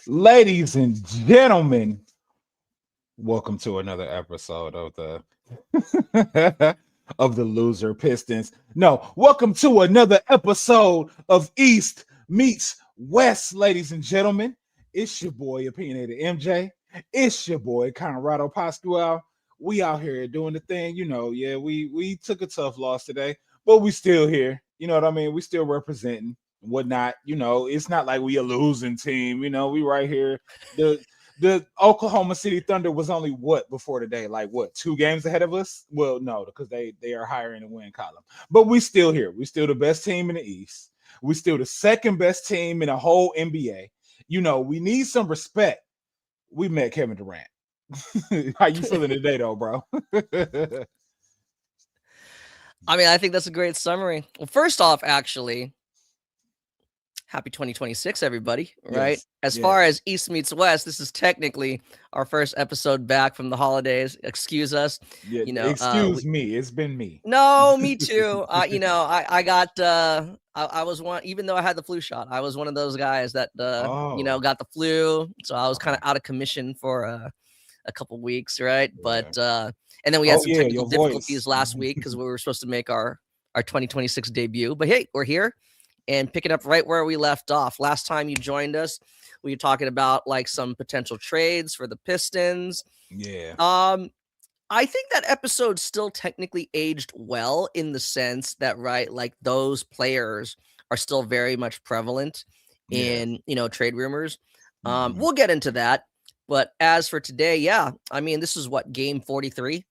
Ladies and gentlemen, welcome to another episode of the of the Loser Pistons. No, welcome to another episode of East Meets West, ladies and gentlemen. It's your boy Opinionated MJ. It's your boy Conrado Pascual. We out here doing the thing, Yeah, we took a tough loss today, but we still here. You know what I mean? We still representing whatnot. It's not like we a losing team. We right here. The Oklahoma City Thunder was only what before today? Like what, 2 games ahead of us? Well, no, because they are higher in the win column. But we still here. We still the best team in the East. We still the second best team in the whole NBA. We need some respect. We met Kevin Durant. How you feeling today, though, bro? I think that's a great summary. Well, first off, actually, happy 2026, everybody, right? Yes, As yes. far as East meets West, this is technically our first episode back from the holidays. Excuse us. Yeah, excuse me. It's been me. No, me too. I got I was one, even though I had the flu shot, I was one of those guys that got the flu. So I was kind of out of commission for a couple weeks, right? Yeah. But and then we had some technical your difficulties voice. last week because we were supposed to make our 2026 debut. But hey, we're here and picking up right where we left off. Last time you joined us, we were talking about like some potential trades for the Pistons. Yeah. I think that episode still technically aged well in the sense that, right, like those players are still very much prevalent in, trade rumors. We'll get into that. But as for today, this is what, game 43?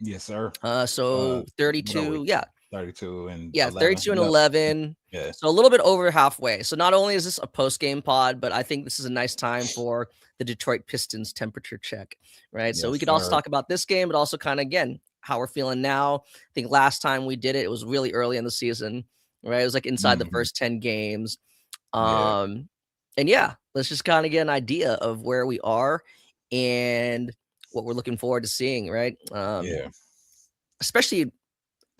Yes, sir. So 32, 32 and 32 and 11. Yeah. So a little bit over halfway. So not only is this a post-game pod, but I think this is a nice time for the Detroit Pistons temperature check, right? So we could also talk about this game, but also kind of, again, how we're feeling now. I think last time we did it, it was really early in the season, right? It was like inside the first 10 games. And let's just kind of get an idea of where we are and what we're looking forward to seeing, right? Especially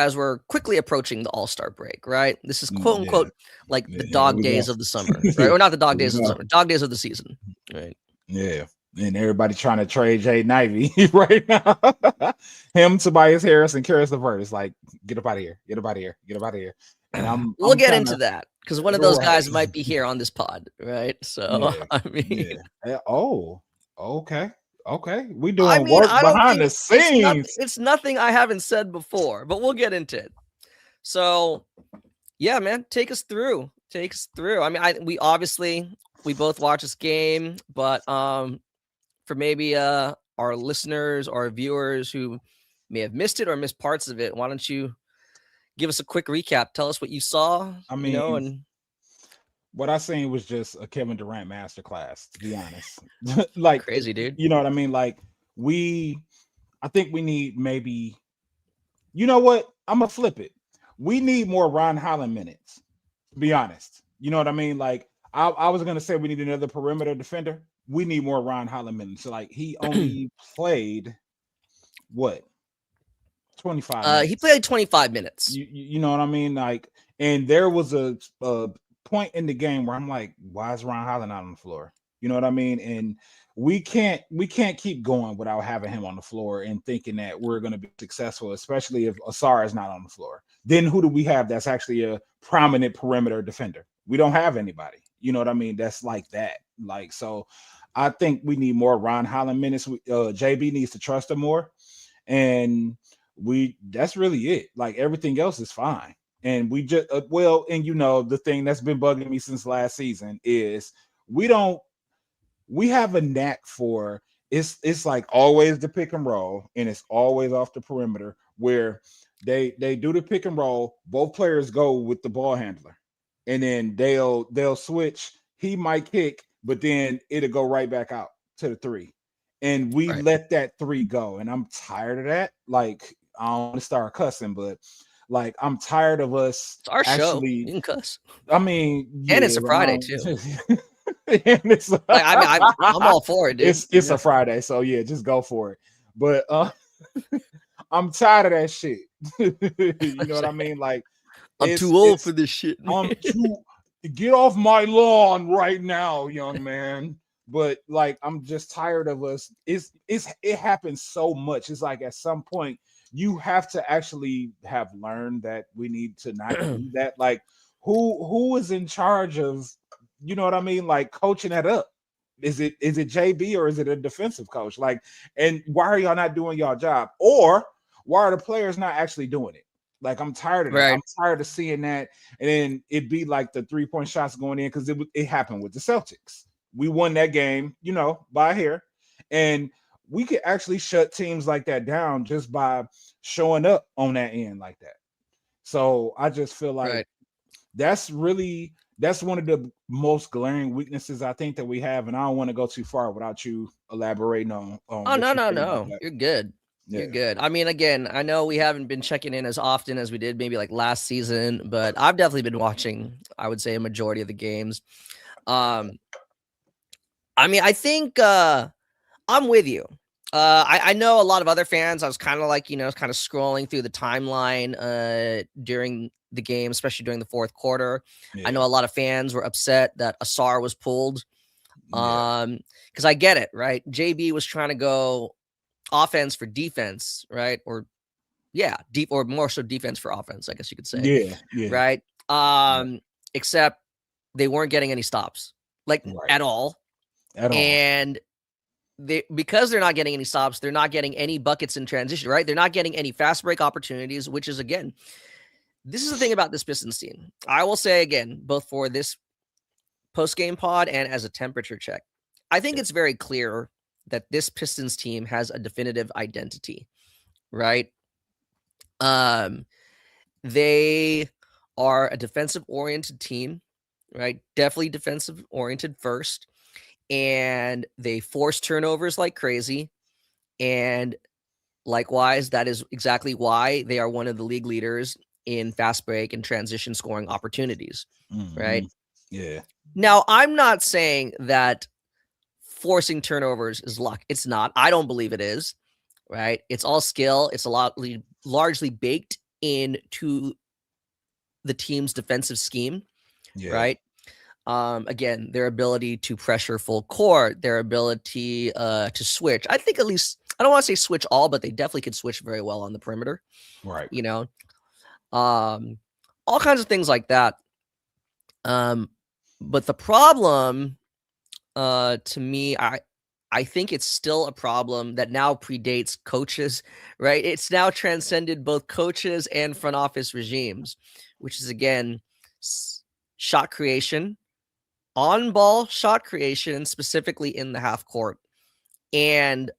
as we're quickly approaching the All-Star break, right? This is quote unquote like the dog days of the summer, right? Or not the dog days of the summer, dog days of the season, right? Yeah. And everybody trying to trade Jaden Ivey right now. Him, Tobias Harris, and Karis LeVert is like, get up out of here, get up out of here, get up out of here. And we'll get into that because one of those guys might be here on this pod, right? So okay. Okay, we doing work behind the scenes. It's nothing I haven't said before, but we'll get into it. So, yeah, man, take us through. We both watch this game, but for maybe our listeners or viewers who may have missed it or missed parts of it, why don't you give us a quick recap? Tell us what you saw. And what I seen was just a Kevin Durant masterclass, to be honest. Like crazy, dude. You know what I mean? Like I think we need maybe, you know what? I'm gonna flip it. We need more Ron Holland minutes, to be honest. You know what I mean? Like I was gonna say we need another perimeter defender. We need more Ron Holland minutes. So like he only played what? 25 minutes. He played 25 minutes. You know what I mean? Like, and there was a point in the game where I'm like, why is Ron Holland out on the floor? You know what I mean? And we can't keep going without having him on the floor and thinking that we're going to be successful, especially if Asar is not on the floor. Then who do we have that's actually a prominent perimeter defender? We don't have anybody. You know what I mean? That's like that. Like, so I think we need more Ron Holland minutes. JB needs to trust him more. And that's really it. Like everything else is fine. And we just the thing that's been bugging me since last season is we have a knack for it's like always the pick and roll, and it's always off the perimeter where they do the pick and roll, both players go with the ball handler, and then they'll switch. He might kick, but then it'll go right back out to the three. And we let that three go. And I'm tired of that. Like, I don't want to start cussing, but like I'm tired of us. It's our show. You can cuss. I mean, and it's a Friday too. And it's I'm all for it, dude. It's a Friday, so yeah, just go for it. But I'm tired of that shit. You know what I mean? Like I'm too old for this shit. Man. Get off my lawn right now, young man. but like I'm just tired of us. It happens so much. It's like at some point you have to actually have learned that we need to not do that. Like who is in charge of, you know what I mean? Like coaching that up. Is it JB or is it a defensive coach? Like, and why are y'all not doing y'all job? Or why are the players not actually doing it? Like, I'm tired of that. Right. I'm tired of seeing that, and then it be like the 3-point shots going in because it happened with the Celtics. We won that game, by here, and we could actually shut teams like that down just by showing up on that end like that. So I just feel like Right. that's one of the most glaring weaknesses I think that we have, and I don't want to go too far without you elaborating on Oh, what no, you no, think about no. that. You're good. Yeah. You're good. I mean, again, I know we haven't been checking in as often as we did maybe like last season, but I've definitely been watching, I would say, a majority of the games. I mean, I think I'm with you. I know a lot of other fans. I was kind of like, kind of scrolling through the timeline during the game, especially during the fourth quarter. I know a lot of fans were upset that Asar was pulled. Because I get it, right? JB was trying to go offense for defense, right? Or deep or more so defense for offense, I guess you could say. Yeah. Right. Except they weren't getting any stops, like at all. And because they're not getting any stops, they're not getting any buckets in transition, right? They're not getting any fast break opportunities, which is, again, this is the thing about this Pistons team. I will say again, both for this post-game pod and as a temperature check, I think it's very clear that this Pistons team has a definitive identity, right? They are a defensive-oriented team, right? Definitely defensive-oriented first. And they force turnovers like crazy. And likewise, that is exactly why they are one of the league leaders in fast break and transition scoring opportunities, right? Yeah. Now, I'm not saying that forcing turnovers is luck. It's not. I don't believe it is, right? It's all skill. It's largely baked into the team's defensive scheme, right? Again, their ability to pressure full court, their ability to switch. I think at least, I don't want to say switch all, but they definitely could switch very well on the perimeter. Right. All kinds of things like that. But the problem, to me, I think it's still a problem that now predates coaches, right? It's now transcended both coaches and front office regimes, which is, again, shot creation, on-ball shot creation, specifically in the half court. And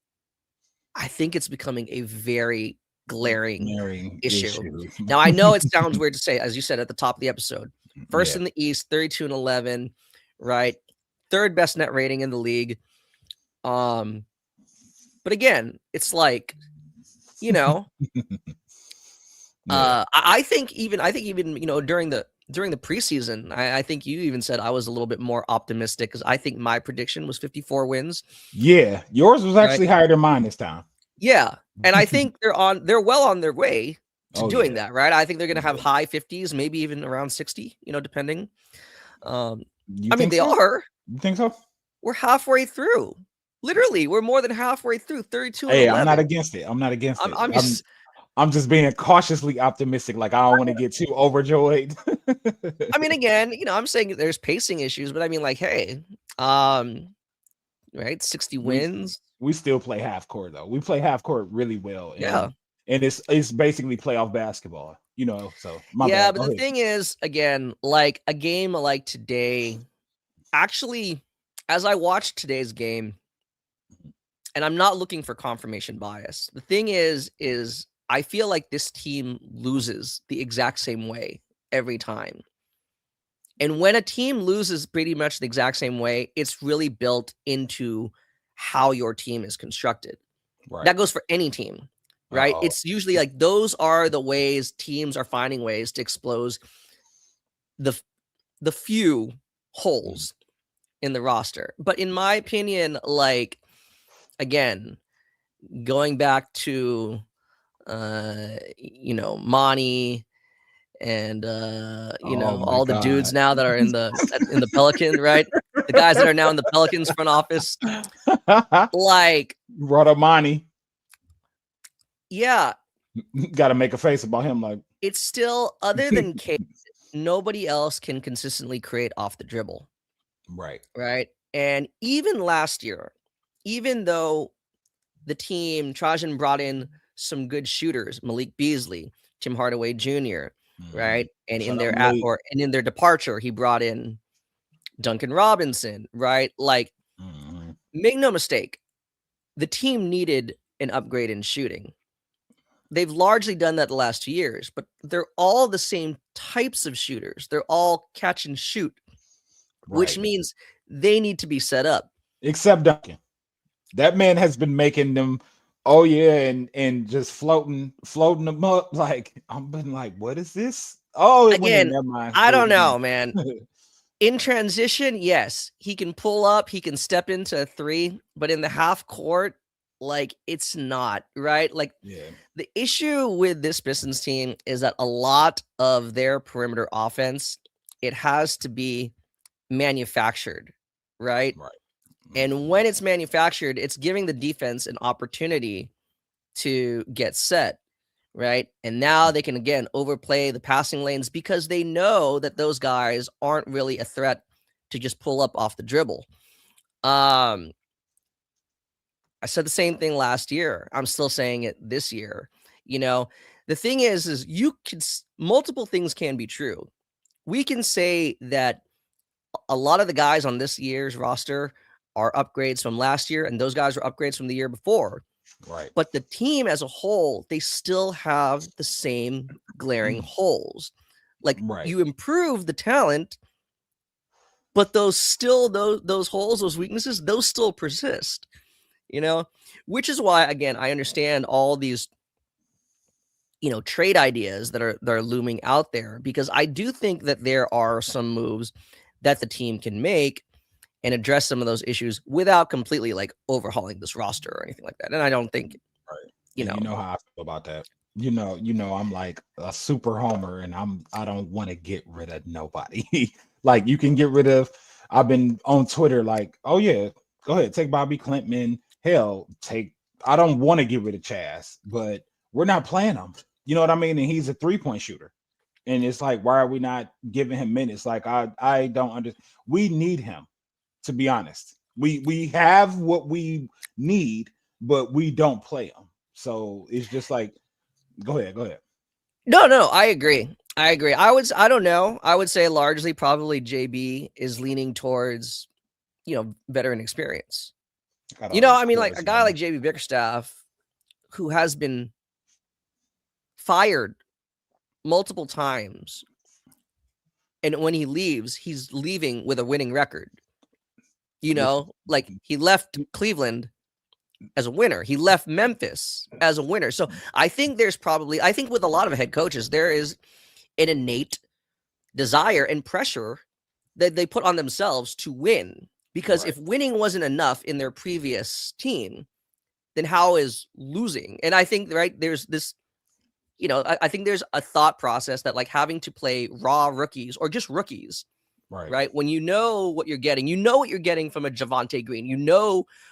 I think it's becoming a very glaring issue. Now, I know it sounds weird to say, as you said at the top of the episode, first in the East, 32-11, right? Third best net rating in the league. But again, it's like, I think even during the preseason, I think you even said I was a little bit more optimistic because I think my prediction was 54 wins. Yeah, yours was actually higher than mine this time. Yeah, and I think they're well on their way to doing that, right? I think they're going to have high 50s, maybe even around 60, depending. I mean, they are. You think so? We're halfway through. Literally, we're more than halfway through. 32. Hey, I'm not against it. I'm just being cautiously optimistic. Like, I don't want to get too overjoyed. I mean, again, I'm saying there's pacing issues, but I mean, like, hey, right, 60 wins. We still play half court though. We play half court really well. And it's basically playoff basketball. So my bad. But the thing is, again, like a game like today, actually, as I watched today's game, and I'm not looking for confirmation bias. The thing is I feel like this team loses the exact same way every time. And when a team loses pretty much the exact same way, it's really built into how your team is constructed. Right. That goes for any team, right? It's usually like those are the ways teams are finding ways to expose the few holes in the roster. But in my opinion, like, again, going back to Monty and all the dudes now that are in the Pelican, right? the guys that are now in the Pelicans front office. Like Rodamani. Yeah. Got to make a face about him. Like, it's still, other than Cade, nobody else can consistently create off the dribble. Right. Right. And even last year, even though the team, Trajan brought in some good shooters, Malik Beasley, Tim Hardaway Jr., right? And in their departure, he brought in Duncan Robinson, right? Like, make no mistake, the team needed an upgrade in shooting. They've largely done that the last 2 years, but they're all the same types of shooters. They're all catch and shoot, which means they need to be set up. Except Duncan. That man has been making them, and just floating them up. Like, I've been like, what is this? Oh, again, I don't know, man. In transition, yes, he can pull up, he can step into a three, but in the half court, like, it's not, right? Like, the issue with this Pistons team is that a lot of their perimeter offense, it has to be manufactured, right? And when it's manufactured, it's giving the defense an opportunity to get set, right? And now they can, again, overplay the passing lanes because they know that those guys aren't really a threat to just pull up off the dribble. I said the same thing last year. I'm still saying it this year. You know, the thing is multiple things can be true. We can say that a lot of the guys on this year's roster are upgrades from last year, and those guys are upgrades from the year before. Right. But the team as a whole, they still have the same glaring holes. Like, you improve the talent, but those holes, those weaknesses, those still persist. You know, which is why, again, I understand all these, trade ideas that are looming out there, because I do think that there are some moves that the team can make and address some of those issues without completely, like, overhauling this roster or anything like that. And I don't think, you know how I feel about that. You know, I'm like a super homer, and I don't want to get rid of nobody. Like, you can get rid of. I've been on Twitter like, oh yeah, go ahead, take Bobby Clinton. Hell, I don't want to get rid of Chaz, but we're not playing him. You know what I mean? And he's a 3-point shooter. And it's like, why are we not giving him minutes? Like, I don't understand. We need him, to be honest. We have what we need, but we don't play him. So it's just like, go ahead. No, I agree. I don't know. I would say largely probably JB is leaning towards, veteran experience. I mean, like a guy like JB Bickerstaff, who has been fired multiple times, and when he leaves, he's leaving with a winning record. Like, he left Cleveland as a winner. He left Memphis as a winner. So I think with a lot of head coaches, there is an innate desire and pressure that they put on themselves to win. Because if winning wasn't enough in their previous team, then how is losing? And I think, there's this, I think there's a thought process that, like, having to play raw rookies or just rookies, right? When you know what you're getting from a Javonte Green,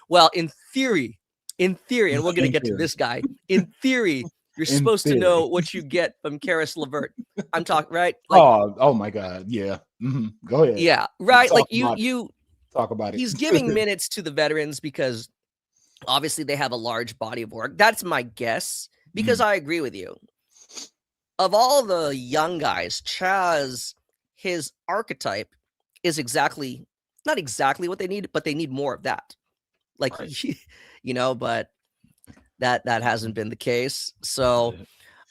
well, in theory, and we're going to get to this guy. In theory, you're supposed to know what you get from Karis LeVert. I'm talking, right? Like, oh my God. Yeah. Mm-hmm. Go ahead. Yeah. Right. Like, talk about it. He's giving minutes to the veterans because obviously they have a large body of work. That's my guess, because I agree with you. Of all the young guys, Chaz, his archetype is not exactly what they need, but they need more of that. Like, but that hasn't been the case. So,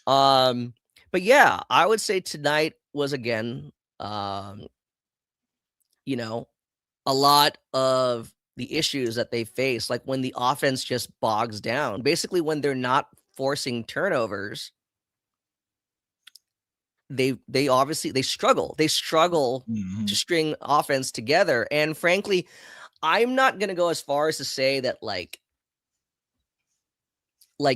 but yeah, I would say tonight was, again, a lot of the issues that they face, like when the offense just bogs down, basically when they're not forcing turnovers, they struggle. They struggle to string offense together. And frankly, I'm not going to go as far as to say that like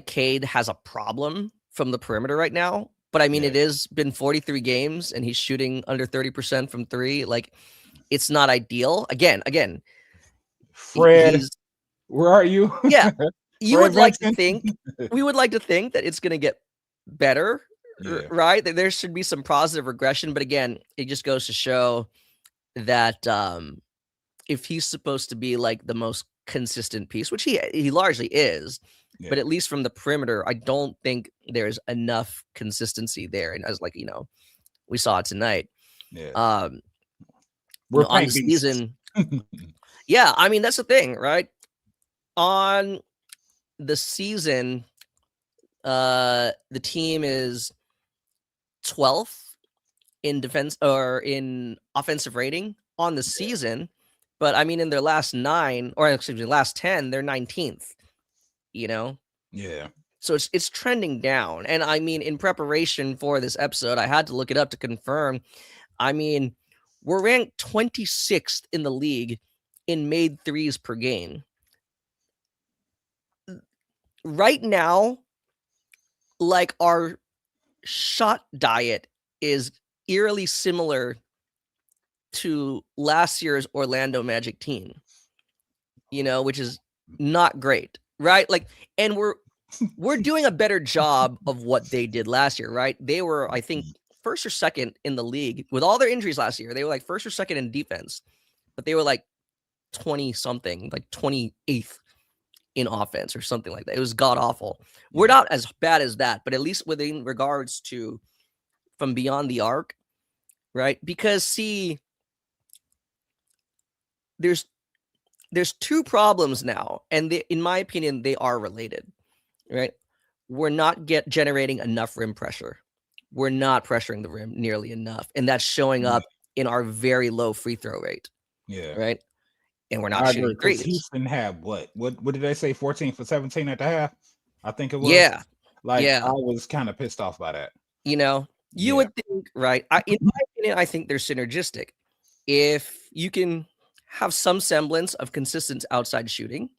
Cade has a problem from the perimeter right now. But I mean, it has been 43 games and he's shooting under 30% from three. Like, it's not ideal. Again, Fred, he's where are you? yeah. You Fred would like to Vincent? think we would like to think that it's going to get better, Yeah. right? That there should be some positive regression, but again, it just goes to show that if he's supposed to be like the most consistent piece, which he largely is, but at least from the perimeter, I don't think there's enough consistency there. And as like, we saw it tonight. Yeah. We're on the season. Yeah, I mean, that's the thing, right? On the season, the team is 12th in defense or in offensive rating on the season. But I mean, in their last 9, or excuse me, last 10, they're 19th, Yeah. So it's trending down. And I mean, in preparation for this episode, I had to look it up to confirm. I mean, we're ranked 26th in the league in made threes per game. Right now, like our shot diet is eerily similar to last year's Orlando Magic team, which is not great, right? Like, and we're doing a better job of what they did last year, right? They were, I think, first or second in the league with all their injuries last year. They were like first or second in defense, but they were like 20 something, like 28th in offense or something like that. It was god awful. We're not as bad as that, but at least within regards to from beyond the arc, right? Because see, there's 2 problems now, and in my opinion, they are related, right? We're not generating enough rim pressure. We're not pressuring the rim nearly enough, and that's showing up in our very low free throw rate. Yeah. Right. And we're not shooting threes. Houston had what did they say? 14 for 17 at the half, I think it was. Yeah. I was kind of pissed off by that. You would think, right? In my opinion, I think they're synergistic. If you can have some semblance of consistent outside shooting,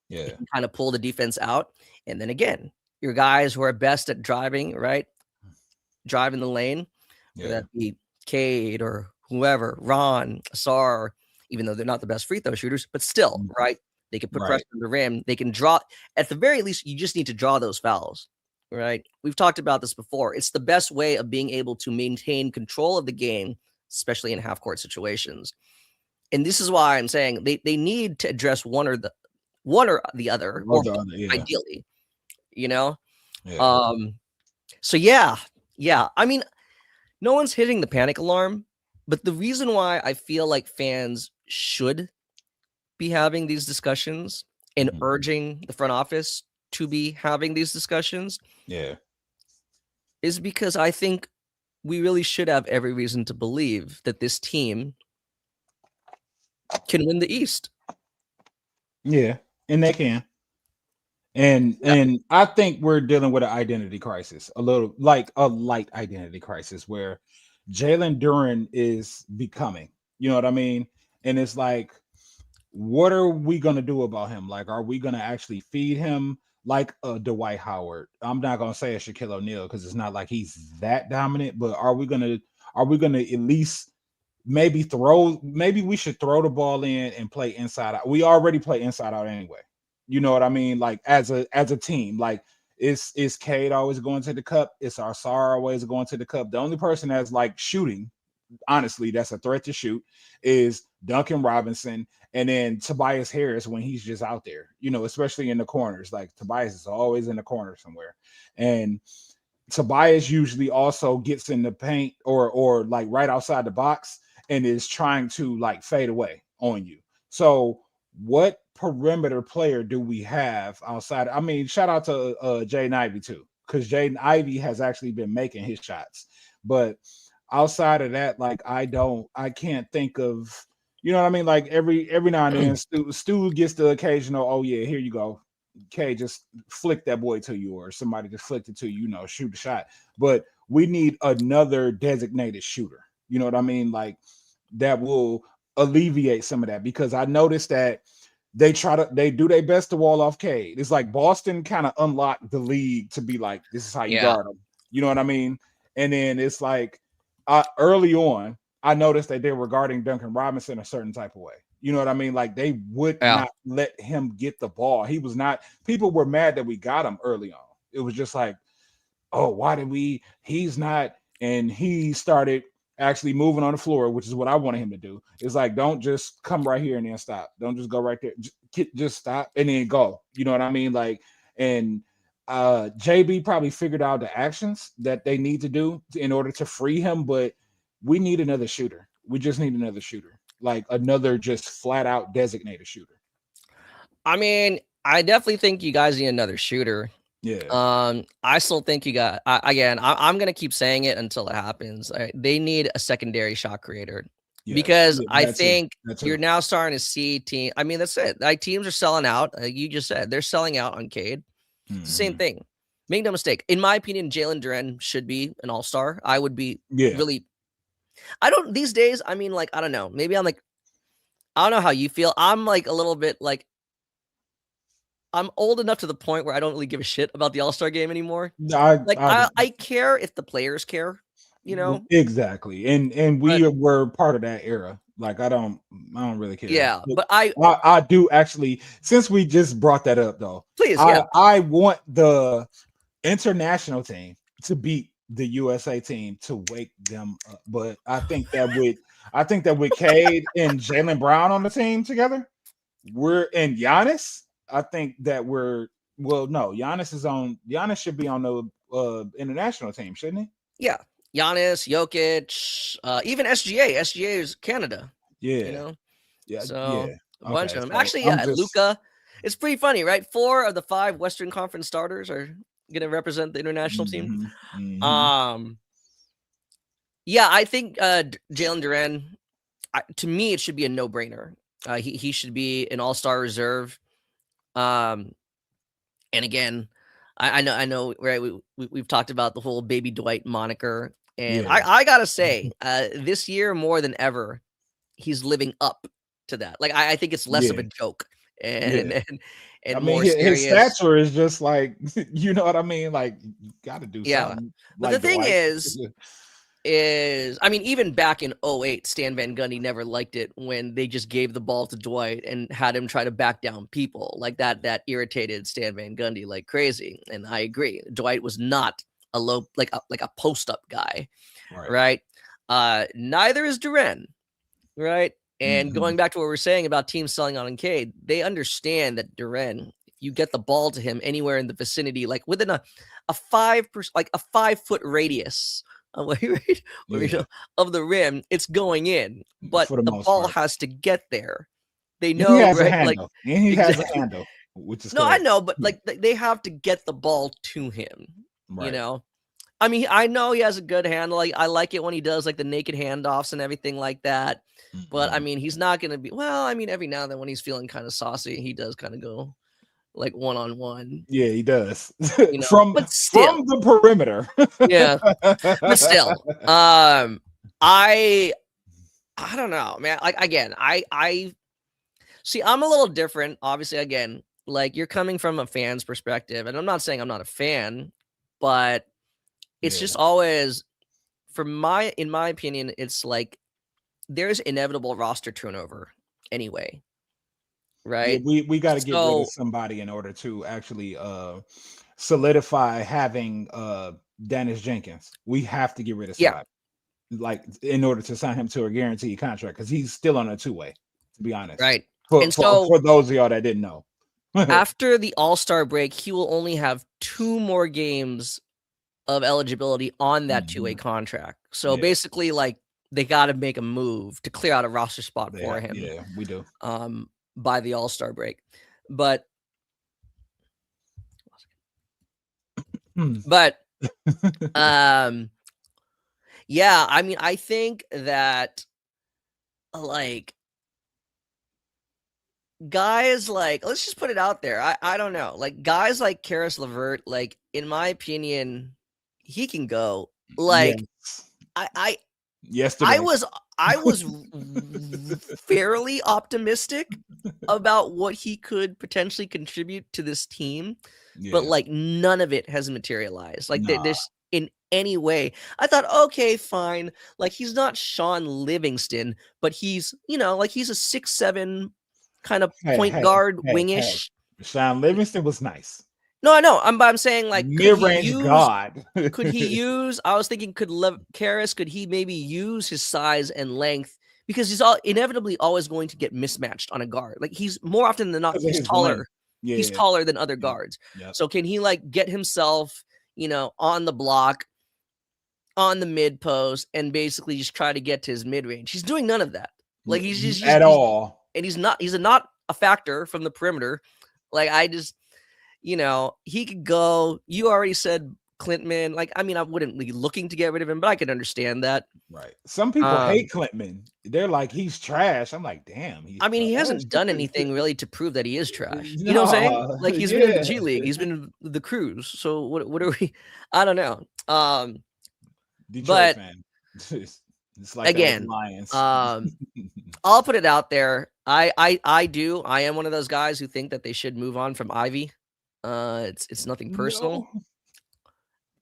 you can kind of pull the defense out. And then again, your guys who are best at driving, right? Driving the lane, whether that be Cade or whoever, Ron, Asar, even though they're not the best free throw shooters, but still, right? They can put pressure on the rim. They can draw. At the very least, you just need to draw those fouls, right? We've talked about this before. It's the best way of being able to maintain control of the game, especially in half-court situations. And this is why I'm saying they need to address one or the other, or ideally, So yeah. I mean, no one's hitting the panic alarm, but the reason why I feel like fans should be having these discussions and urging the front office to be having these discussions is because I think we really should have every reason to believe that this team can win the East. Yeah, and they can. And I think we're dealing with an identity crisis, a little like a light identity crisis where Jalen Duren is becoming, you know what I mean? And it's like, what are we going to do about him? Like, are we going to actually feed him like a Dwight Howard? I'm not going to say a Shaquille O'Neal because it's not like he's that dominant, but are we going to at least maybe we should throw the ball in and play inside out? We already play inside out anyway. You know what I mean? Like as a team, like is Cade always going to the cup? Is Arsar always going to the cup? The only person that's like shooting, honestly, that's a threat to shoot is Duncan Robinson, and then Tobias Harris when he's just out there, especially in the corners. Like Tobias is always in the corner somewhere. And Tobias usually also gets in the paint or like right outside the box and is trying to like fade away on you. So what perimeter player do we have outside? I mean, shout out to Jaden Ivey too, because Jaden Ivey has actually been making his shots. But outside of that, like I can't think of, you know what I mean? Like every now and then Stu gets the occasional, oh yeah, here you go. Okay, just flick that boy to you, or somebody just flicked it to you, shoot a shot. But we need another designated shooter. You know what I mean? Like that will alleviate some of that, because I noticed that they do their best to wall off Cade. It's like Boston kind of unlocked the league to be like, this is how you guard them. You know what I mean? And then it's like early on, I noticed that they were guarding Duncan Robinson a certain type of way. You know what I mean? Like they would not let him get the ball. He was not. People were mad that we got him early on. It was just like, oh, why did we? He's not. And he started actually moving on the floor, which is what I wanted him to do. It's like, don't just come right here and then stop. Don't just go right there. Just stop and then go. You know what I mean? Like, and JB probably figured out the actions that they need to do in order to free him, but we need another shooter. We just need another shooter, like another just flat out designated shooter. I mean, I definitely think you guys need another shooter. Yeah. I still think you got again. I'm gonna keep saying it until it happens. They need a secondary shot creator because I think you're now starting to see team. I mean, that's it. Like teams are selling out. You just said they're selling out on Cade. It's the same thing. Make no mistake. In my opinion, Jalen Duren should be an all-star. I would be really. I don't these days. I mean, like I don't know. Maybe I'm like, I don't know how you feel. I'm like a little bit like. I'm old enough to the point where I don't really give a shit about the All-Star game anymore. I care if the players care, you know? Exactly. And we were part of that era. Like I don't really care. Yeah, but I do actually, since we just brought that up though. Please, I want the international team to beat the USA team to wake them up. But I think that with Cade and Jaylen Brown on the team together, and Giannis. I think that Giannis should be on the international team, shouldn't he? Yeah. Giannis, Jokic, even SGA. SGA is Canada. Yeah. You know? Yeah. So a bunch of them. Actually, Luka. It's pretty funny, right? 4 of the 5 Western Conference starters are gonna represent the international team. Yeah, I think Jalen Duren, to me, it should be a no-brainer. He should be an all-star reserve. And again, I know, right? We've talked about the whole Baby Dwight moniker, and I gotta say, this year more than ever, he's living up to that. Like I think it's less of a joke, and I mean, more his stature is just like, you know what I mean? Like you got to do something. But the thing is, I mean, even back in 2008, Stan Van Gundy never liked it when they just gave the ball to Dwight and had him try to back down people like that. That irritated Stan Van Gundy like crazy. And I agree. Dwight was not a like a post-up guy, right? Neither is Duren, right? And going back to what we're saying about teams selling on Cade, they understand that Duren, if you get the ball to him anywhere in the vicinity, like within a 5-foot radius of the rim, it's going in, but the ball has to get there. They know, he has right? A handle. Like and he has a handle, which is I know, but like they have to get the ball to him. You know, I mean, I know he has a good handle. Like I like it when he does like the naked handoffs and everything like that. But I mean, he's not going to be. Well, I mean, every now and then when he's feeling kind of saucy, he does kind of go like one-on-one. Yeah, he does. You know? from the perimeter. Yeah, but still, I don't know, man. Like again, I see. I'm a little different. Obviously, again, like you're coming from a fan's perspective, and I'm not saying I'm not a fan, but it's just always, in my opinion, it's like there's inevitable roster turnover anyway. Right. Yeah, we got to get rid of somebody in order to actually solidify having Dennis Jenkins. We have to get rid of somebody, like in order to sign him to a guaranteed contract, because he's still on a 2-way, to be honest. Right. For those of y'all that didn't know. After the All-Star break, he will only have 2 more games of eligibility on that 2-way contract. So basically, like they got to make a move to clear out a roster spot for him. Yeah, we do. By the All-Star break. But yeah, I mean, I think that like guys like, let's just put it out there. I don't know. Like guys like Karis LeVert, like in my opinion, he can go. Like yesterday. I was fairly optimistic about what he could potentially contribute to this team, but like none of it has materialized. Like in any way. I thought, okay, fine. Like, he's not Sean Livingston, but he's, like he's a 6'7" kind of Hey, point hey, guard hey. wingish. Sean Livingston was nice. No, I know. I'm saying, like, Mid-range god. I was thinking, Karras, could he maybe use his size and length? Because he's inevitably always going to get mismatched on a guard. Like, he's more often than not, he's taller. Yeah. He's taller than other guards. Yep. So can he, like, get himself, on the block, on the mid post, and basically just try to get to his mid range? He's doing none of that. Like, he's just at all. And he's not a factor from the perimeter. Like, he could go. You already said Clintman. Like, I mean, I wouldn't be looking to get rid of him, but I could understand that. Right. Some people hate Clintman. They're like, he's trash. I'm like, damn. He hasn't done anything really to prove that he is trash. You know what I'm saying? Like, he's been in the G League. He's been in the Cruise. So what are we? I don't know. Detroit fan. It's like again, Lions. I'll put it out there. I am one of those guys who think that they should move on from Ivy. It's nothing personal. No.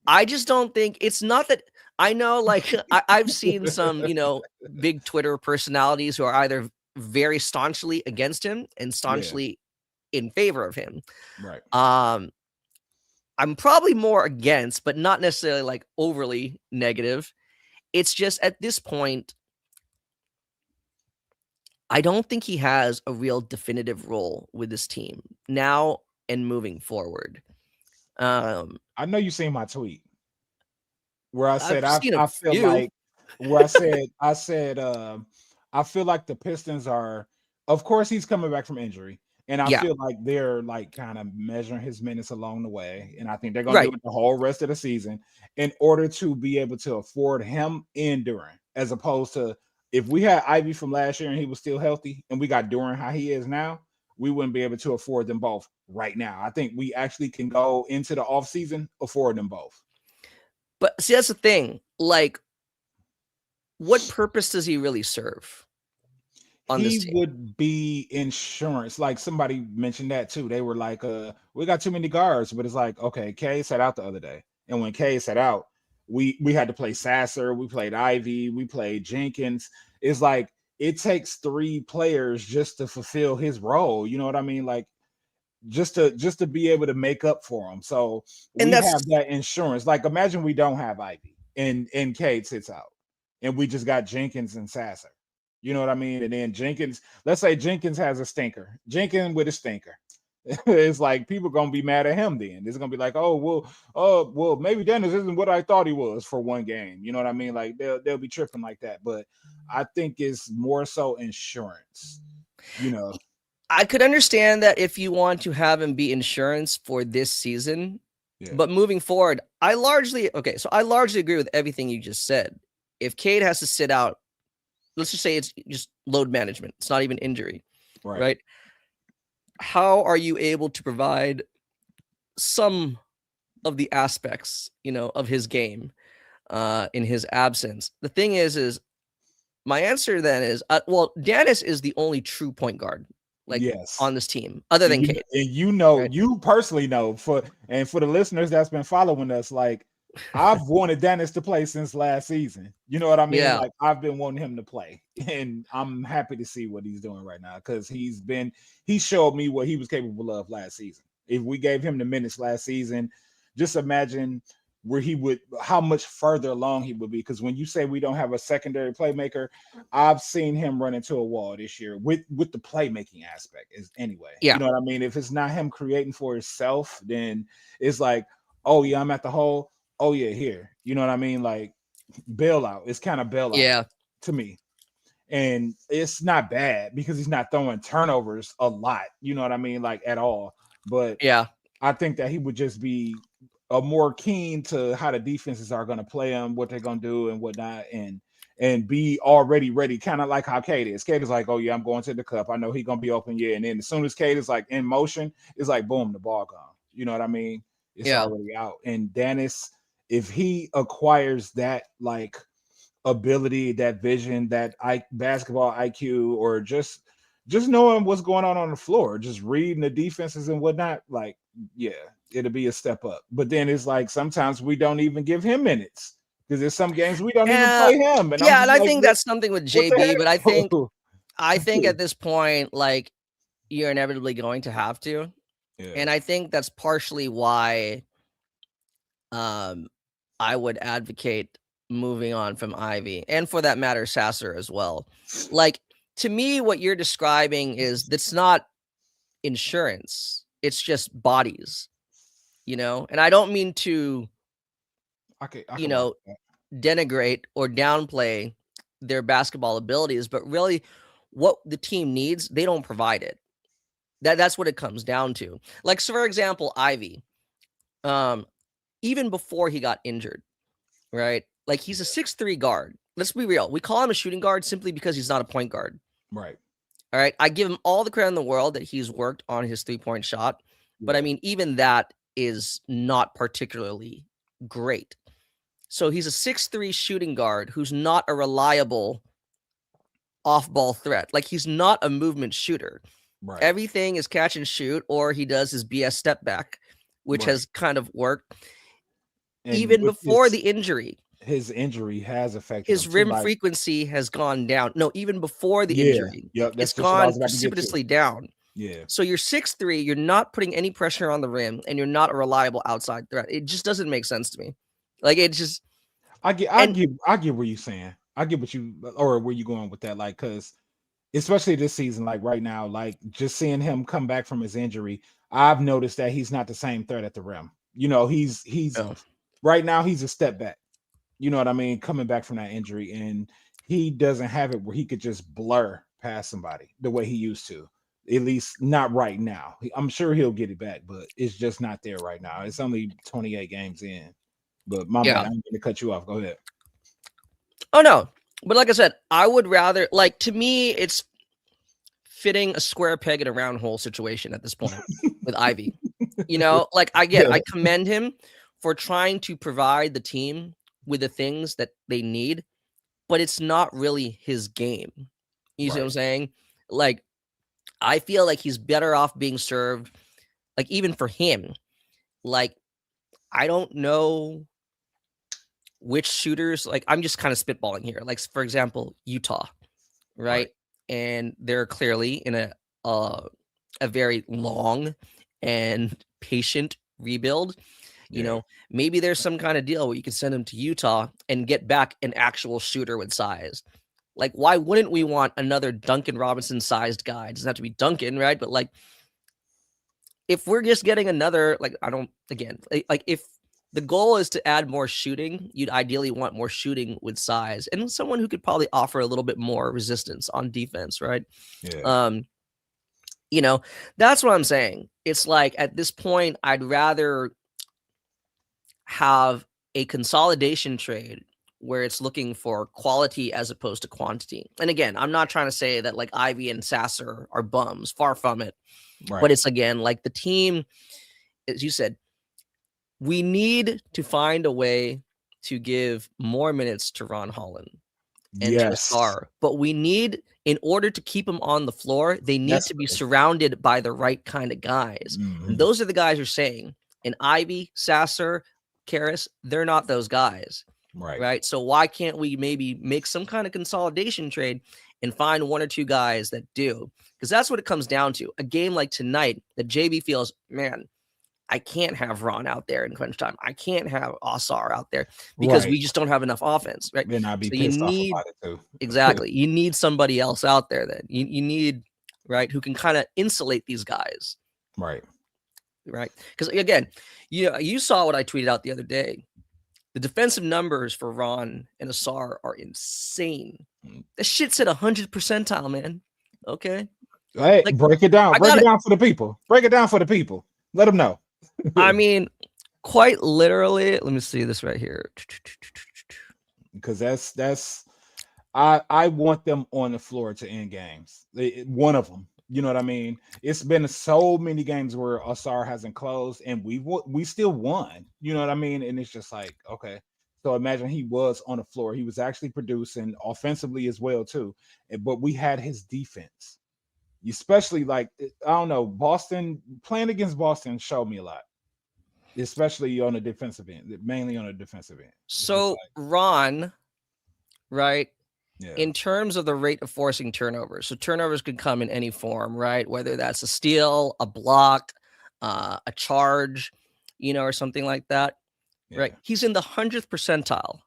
I just don't think it's not that. I know, like, I've seen some, big Twitter personalities who are either very staunchly against him and staunchly in favor of him. Right. I'm probably more against, but not necessarily like overly negative. It's just at this point, I don't think he has a real definitive role with this team now and moving forward. I know you seen my tweet where I said I feel like the Pistons are, of course, he's coming back from injury, and I feel like they're like kind of measuring his minutes along the way, and I think they're going to do it the whole rest of the season in order to be able to afford him and Duran, as opposed to if we had Ivy from last year and he was still healthy, and we got Duran how he is now, we wouldn't be able to afford them both right now. I think we actually can go into the offseason, afford them both. But see, that's the thing. Like, what purpose does he really serve on this team? He would be insurance. Like, somebody mentioned that too. They were like, we got too many guards, but it's like, okay, K sat out the other day. And when K sat out, we had to play Sasser, we played Ivy, we played Jenkins. It's like, it takes 3 players just to fulfill his role. You know what I mean? Like, just to be able to make up for him. So we have that insurance. Like, imagine we don't have Ivy and Cade sits out and we just got Jenkins and Sasser. You know what I mean? And then Jenkins, let's say Jenkins has a stinker. Jenkins with a stinker. It's like people gonna be mad at him then. It's gonna be like, well, maybe Dennis isn't what I thought he was for one game. You know what I mean? Like they'll be tripping like that. But I think it's more so insurance, I could understand that if you want to have him be insurance for this season, but moving forward, I largely agree with everything you just said. If Cade has to sit out, let's just say it's just load management. It's not even injury, right? How are you able to provide some of the aspects, of his game in his absence? The thing is my answer then is, Dennis is the only true point guard. On this team, other than Cade. And you personally know, for the listeners that's been following us, like, I've wanted Dennis to play since last season. You know what I mean? Yeah. Like, I've been wanting him to play, and I'm happy to see what he's doing right now because he showed me what he was capable of last season. If we gave him the minutes last season, just imagine how much further along he would be. Because when you say we don't have a secondary playmaker, I've seen him run into a wall this year with the playmaking aspect anyway. Yeah. You know what I mean? If it's not him creating for himself, then it's like, oh yeah, I'm at the hole. Oh yeah, here. You know what I mean? Like, bailout. It's kind of bailout to me. And it's not bad because he's not throwing turnovers a lot. You know what I mean? Like, at all. But I think that he would just be more keen to how the defenses are going to play him, what they're going to do and whatnot, and be already ready, kind of like how Cade is. Cade is like, oh yeah, I'm going to the cup. I know he's going to be open, and then as soon as Cade is like in motion, it's like, boom, the ball gone. You know what I mean? It's already out. And Dennis, if he acquires that, like, ability, that vision, that basketball IQ, or just just knowing what's going on the floor, just reading the defenses and whatnot, like, yeah, it'll be a step up. But then it's like sometimes we don't even give him minutes because there's some games we don't even play him, and I'm Yeah, just and I like, think that's something with what the JB, but I heck? think at this point, like, you're inevitably going to have to. Yeah. And I think that's partially why I would advocate moving on from Ivy, and for that matter, Sasser as well. Like, to me, what you're describing is that's not insurance. It's just bodies, and I don't mean to, I can rock with that. denigrate or downplay their basketball abilities, but really what the team needs, they don't provide it. That's what it comes down to. Like, so for example, Ivy, even before he got injured, right? Like, he's a 6'3" guard. Let's be real. We call him a shooting guard simply because he's not a point guard. Right. All right. I give him all the credit in the world that he's worked on his 3-point shot. But I mean, even that is not particularly great. So he's a 6'3" shooting guard who's not a reliable off-ball threat. Like, he's not a movement shooter. Right. Everything is catch and shoot, or he does his BS step back, which has kind of worked. And even before the injury, his injury has affected his rim frequency has gone down. No, even before the injury, it's gone precipitously down. Yeah. So you're 6'3", you're not putting any pressure on the rim, and you're not a reliable outside threat. It just doesn't make sense to me. Like, it just. I get what you're saying. I get what you, or where you going with that. Like, because especially this season, like right now, like just seeing him come back from his injury, I've noticed that he's not the same threat at the rim. He's right now he's a step back. You know what I mean? Coming back from that injury, and he doesn't have it where he could just blur past somebody the way he used to. At least not right now. I'm sure he'll get it back, but it's just not there right now. It's only 28 games in. But my bad, I'm going to cut you off. Go ahead. Oh, no. But like I said, I would rather, like, to me, it's fitting a square peg in a round hole situation at this point with Ivy. Like, I commend him for trying to provide the team with the things that they need, but it's not really his game. You see what I'm saying? Like, I feel like he's better off being served, like, even for him. Like, I don't know which shooters, like, I'm just kind of spitballing here. Like, for example, Utah, right? And they're clearly in a very long and patient rebuild. Maybe there's some kind of deal where you can send him to Utah and get back an actual shooter with size. Like, why wouldn't we want another Duncan Robinson sized guy? It doesn't have to be Duncan, right? But like, if we're just getting another, like, if the goal is to add more shooting, you'd ideally want more shooting with size and someone who could probably offer a little bit more resistance on defense, right? Yeah. That's what I'm saying. It's like, at this point, I'd rather have a consolidation trade where it's looking for quality as opposed to quantity. And again, I'm not trying to say that like Ivy and Sasser are bums, far from it. But it's, again, like, the team, as you said, we need to find a way to give more minutes to Ron Holland and to Ausar. But we need, in order to keep them on the floor, they need to be surrounded by the right kind of guys. And those are the guys you're saying. And Ivy, Sasser, Karras, they're not those guys. Right. So why can't we maybe make some kind of consolidation trade and find one or two guys that do? Because that's what it comes down to. A game like tonight that JB feels, man, I can't have Ron out there in crunch time. I can't have Ausar out there because we just don't have enough offense. Right. Then I'd be pissed off about it too. Exactly. You need somebody else out there then. You need, right, who can kind of insulate these guys. Right. Because again, you saw what I tweeted out the other day. The defensive numbers for Ron and Ausar are insane. That shit's at 100 percentile, man. Okay. Hey, like, break it down. Break it down for the people. Break it down for the people. Let them know. I mean, quite literally. Let me see this right here. Because that's I want them on the floor to end games. One of them. You know what I mean? It's been so many games where Ausar hasn't closed, and we still won. You know what I mean? And it's just like, okay. So imagine he was on the floor. He was actually producing offensively as well too. But we had his defense. especially like I don't know, Boston playing against Boston showed me a lot, especially on the defensive end, mainly on the defensive end. So Ron, right? Yeah. In terms of the rate of forcing turnovers, so turnovers could come in any form, right? Whether that's a steal, a block, a charge, or something like that, right? He's in the 100th percentile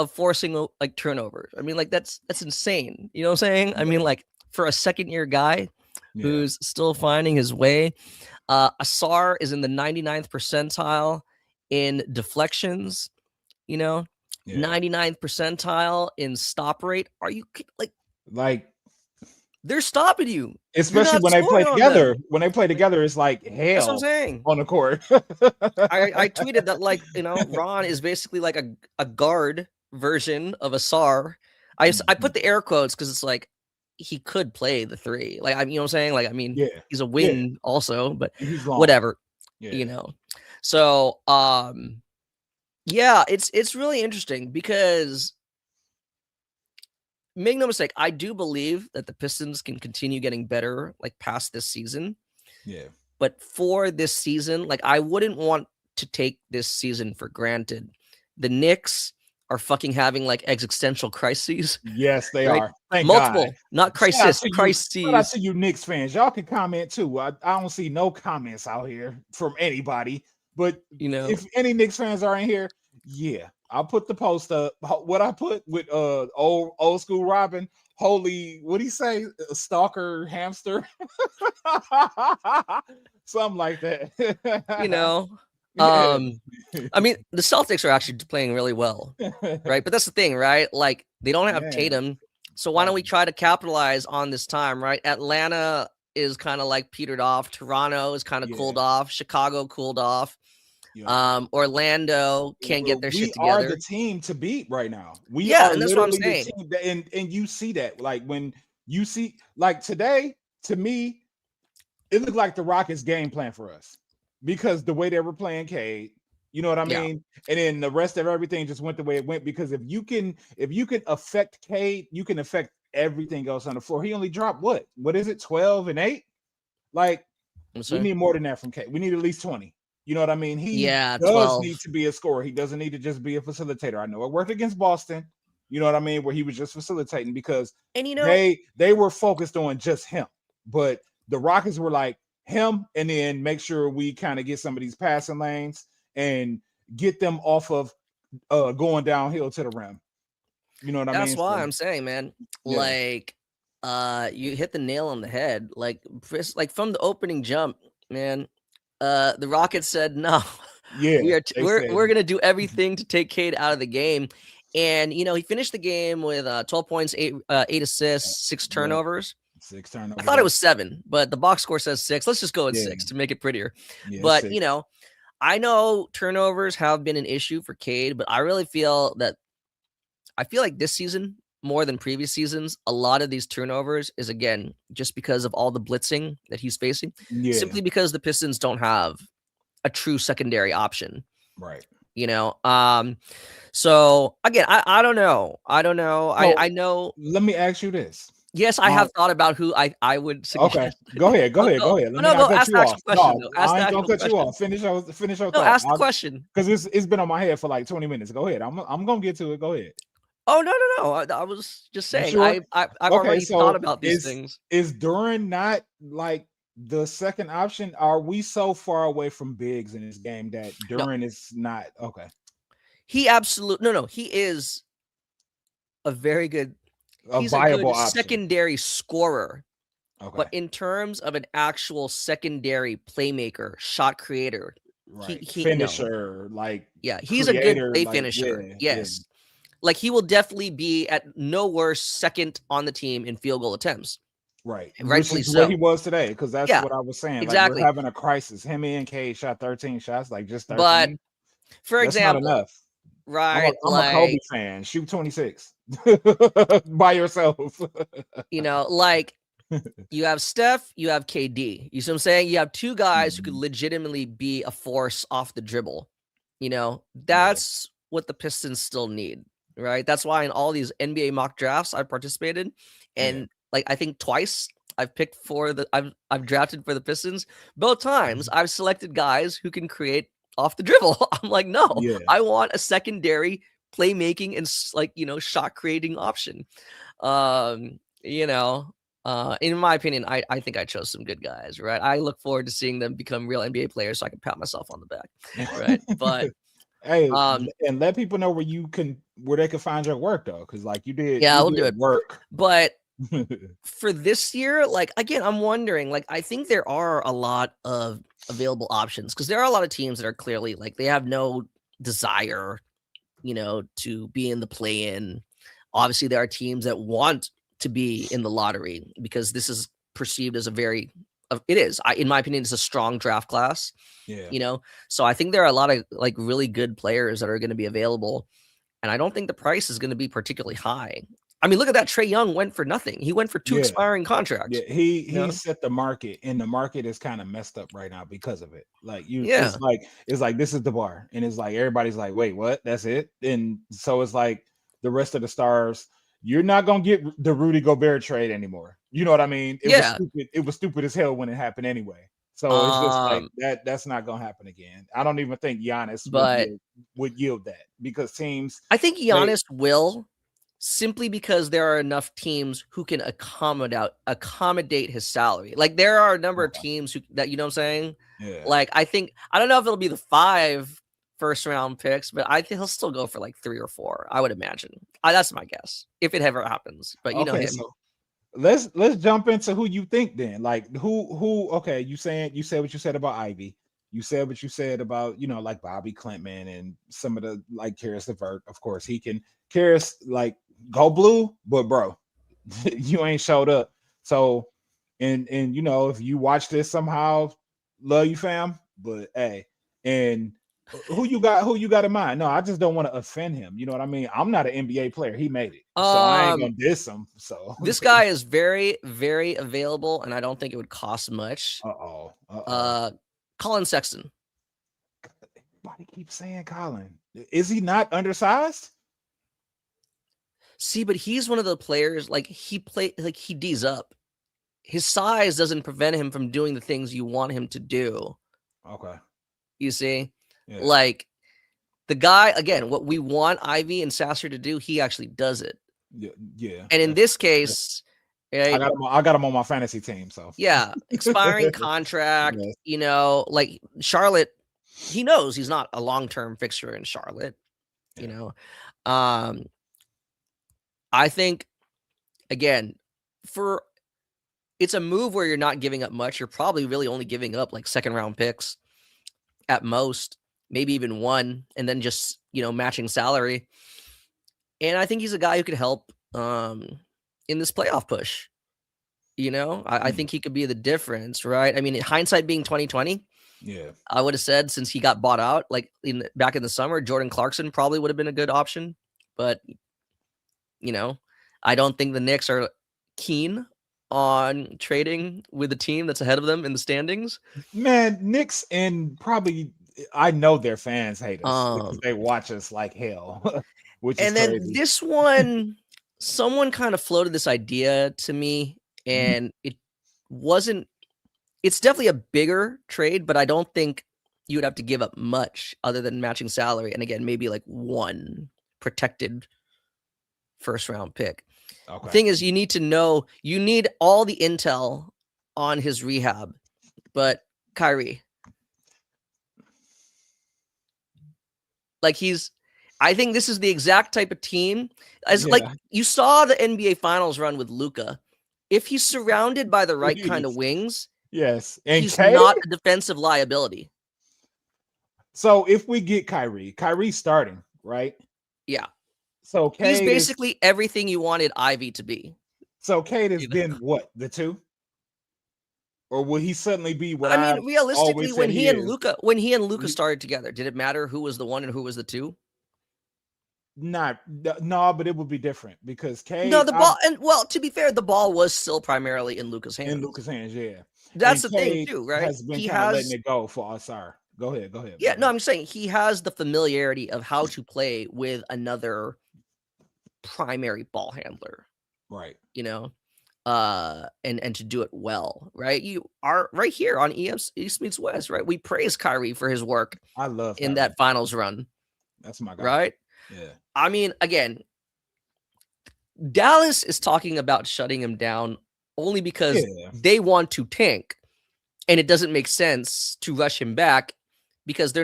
of forcing like turnovers. I mean, like that's insane. You know what I'm saying? I mean, like for a second-year guy who's still finding his way, Asar is in the 99th percentile in deflections. 99th percentile in stop rate. Are you like they're stopping you, especially when they play together? When they play together, it's like hell. That's what I'm saying on the court. I tweeted that Ron is basically like a guard version of Asar. I put the air quotes because it's like he could play the three. Like you know what I'm saying? Like he's a wing also, but whatever. So yeah, it's really interesting because make no mistake, I do believe that the Pistons can continue getting better like past this season. Yeah. But for this season, like I wouldn't want to take this season for granted. The Knicks are fucking having like existential crises. Yes, they are. Thank Multiple, God. not crisis, crises. Shout out to you Knicks fans. Y'all can comment too. I don't see no comments out here from anybody. But if any Knicks fans are in here, I'll put the post up. What I put with old school Robin. Holy, what'd he say? Stalker hamster, something like that. I mean, the Celtics are actually playing really well, right? But that's the thing, right? Like they don't have Tatum, so why don't we try to capitalize on this time, right? Atlanta is kind of like petered off. Toronto is kind of cooled off. Chicago cooled off. Orlando can't get their shit together. We are the team to beat right now. We are and that's what I'm saying. And you see that, like when you see, like today, to me, it looked like the Rockets' game plan for us because the way they were playing Cade, you know what I mean. And then the rest of everything just went the way it went because if you can affect Cade, you can affect everything else on the floor. He only dropped what is it, 12 and 8? Like we need more than that from Cade. We need at least 20. You know what I mean? He does 12. need to be a scorer. He doesn't need to just be a facilitator. I know it worked against Boston. You know what I mean? Where he was just facilitating because they were focused on just him. But the Rockets were like him, and then make sure we kind of get some of these passing lanes and get them off of going downhill to the rim. You know what I mean? That's why I'm saying, man, like you hit the nail on the head. Like from the opening jump, man. The Rockets said no. We're gonna do everything to take Cade out of the game, and he finished the game with 12 points, 8 assists, 6 turnovers. 6 turnovers. I thought it was 7, but the box score says 6. Let's just go with 6 to make it prettier. But 6. I know turnovers have been an issue for Cade, but I really feel like this season, more than previous seasons, a lot of these turnovers is again just because of all the blitzing that he's facing. Simply because the Pistons don't have a true secondary option. Right. So again, I don't know. I know. Let me ask you this. Yes, I have thought about who I would suggest. Okay, go ahead. Let me not cut you off. I ain't gonna cut you off. Finish your thought. Ask the question because it's been on my head for like 20 minutes. Go ahead. I'm gonna get to it. Go ahead. Oh no! I was just saying. Sure? I've already thought about these things. Is Duren not like the second option? Are we so far away from bigs in this game that Duren is not okay? He absolutely no. He is a very good, viable option. Secondary scorer. Okay. But in terms of an actual secondary playmaker, shot creator, right, finisher, he's a good play finisher. Yes. Like he will definitely be at no worse second on the team in field goal attempts. Right. Rightfully so. Where he was today, because that's what I was saying. Exactly. Like we're having a crisis. Him and Cade shot 13 shots, like just 13. But for example, not enough. Right. I'm a Kobe fan. Shoot 26 by yourself. Like you have Steph, you have KD. You see what I'm saying? You have two guys who could legitimately be a force off the dribble. That's what the Pistons still need. Right. That's why in all these NBA mock drafts I participated, and I think twice I've picked for the I've drafted for the Pistons. Both times I've selected guys who can create off the dribble. I'm like, no, Yeah. I want a secondary playmaking and like, shot creating option. You know, in my opinion, I think I chose some good guys, right? I look forward to seeing them become real NBA players so I can pat myself on the back, right? But Hey, um, and let people know where they can find your work though, because like you did we'll do it. work. But for this year, like again, I'm wondering, like I think there are a lot of available options because there are a lot of teams that are clearly like they have no desire, to be in the play-in. Obviously, there are teams that want to be in the lottery because this is perceived as it is, in my opinion, it's a strong draft class. Yeah. So I think there are a lot of like really good players that are going to be available, and I don't think the price is going to be particularly high. I mean, look at that. Trae Young went for nothing. He went for 2 expiring contracts. Yeah, he set the market, and the market is kind of messed up right now because of it. Like Yeah. it's like this is the bar, and it's like everybody's like, wait, what? That's it? And so it's like the rest of the stars, you're not gonna get the Rudy Gobert trade anymore. You know what I mean? It was stupid. It was stupid as hell when it happened anyway. So it's just like that's not gonna happen again. I don't even think Giannis would yield that because teams. I think Giannis will. Simply because there are enough teams who can accommodate his salary. Like there are a number of teams that, you know what I'm saying? Yeah. Like I don't know if it'll be the 5 first round picks, but I think he'll still go for like 3 or 4. I would imagine. That's my guess if it ever happens. But you know him. So let's jump into who you think then. Like who? Okay, you said what you said about Ivy. You said what you said about like Bobby Clintman and some of the like Karis LeVert. Of course, he can. Karis like go blue, but bro, you ain't showed up. So, and if you watch this somehow, love you, fam. But hey, and who you got in mind? No, I just don't want to offend him. You know what I mean? I'm not an NBA player. He made it, so I ain't gonna diss him. So this guy is very, very available, and I don't think it would cost much. Colin Sexton. Everybody keeps saying Colin. Is he not undersized? See, but he's one of the players, like he D's up. His size doesn't prevent him from doing the things you want him to do. Okay. You see? Yeah. Like the guy, again, what we want Ivy and Sasser to do, he actually does it. Yeah. And in this case, right, I got him on my fantasy team. So yeah, expiring contract, like Charlotte, he knows he's not a long-term fixture in Charlotte, I think, again, it's a move where you're not giving up much. You're probably really only giving up like second-round picks at most, maybe even 1, and then just, matching salary. And I think he's a guy who could help in this playoff push. I think he could be the difference, right? I mean, hindsight being 2020, yeah, I would have said since he got bought out, like back in the summer, Jordan Clarkson probably would have been a good option, but I don't think the Knicks are keen on trading with a team that's ahead of them in the standings. Man, Knicks and probably I know their fans hate us because they watch us like hell, which is crazy. And then this one, someone kind of floated this idea to me, and it's definitely a bigger trade, but I don't think you would have to give up much other than matching salary. And again, maybe like 1 protected first round pick. Okay. The thing is, you need all the intel on his rehab, but Kyrie, like I think this is the exact type of team like you saw the NBA Finals run with Luka. If he's surrounded by the right kind of wings, yes, and he's not a defensive liability. So if we get Kyrie's starting, right? Yeah. So Cade he's basically everything you wanted Ivy to be. So Cade has been what, the 2? Or will he suddenly be what I mean, realistically, when he and Luka started together, did it matter who was the 1 and who was the 2? No, but it would be different because Cade. No, the ball, to be fair, the ball was still primarily in Luka's hands. Yeah. That's the thing too, right? Has been kind of letting it go for Ausar. Go ahead. Yeah, no, I'm saying he has the familiarity of how to play with another primary ball handler. Right. and to do it well, right? You are right here on East Meets West, right? We praise Kyrie for his work I love in Kyrie. that finals run, That's my guy. right? Yeah. I mean, again, Dallas is talking about shutting him down only because they want to tank, and it doesn't make sense to rush him back because they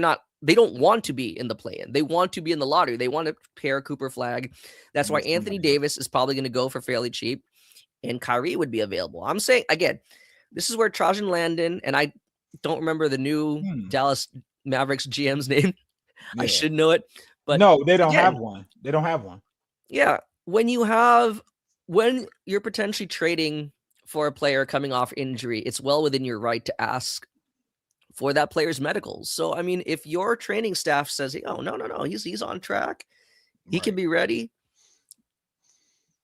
don't want to be in the play-in. They want to be in the lottery. They want to pair Cooper Flag. That's why Anthony Davis is probably going to go for fairly cheap, and Kyrie would be available. I'm saying, again, this is where Trajan Landon, and I don't remember the new Dallas Mavericks GM's name. Yeah. I should know it. But no, they don't have one. They don't have one. Yeah. When you're potentially trading for a player coming off injury, it's well within your right to ask for that player's medicals. So, I mean, if your training staff says, "Oh, no, he's on track, he can be ready,"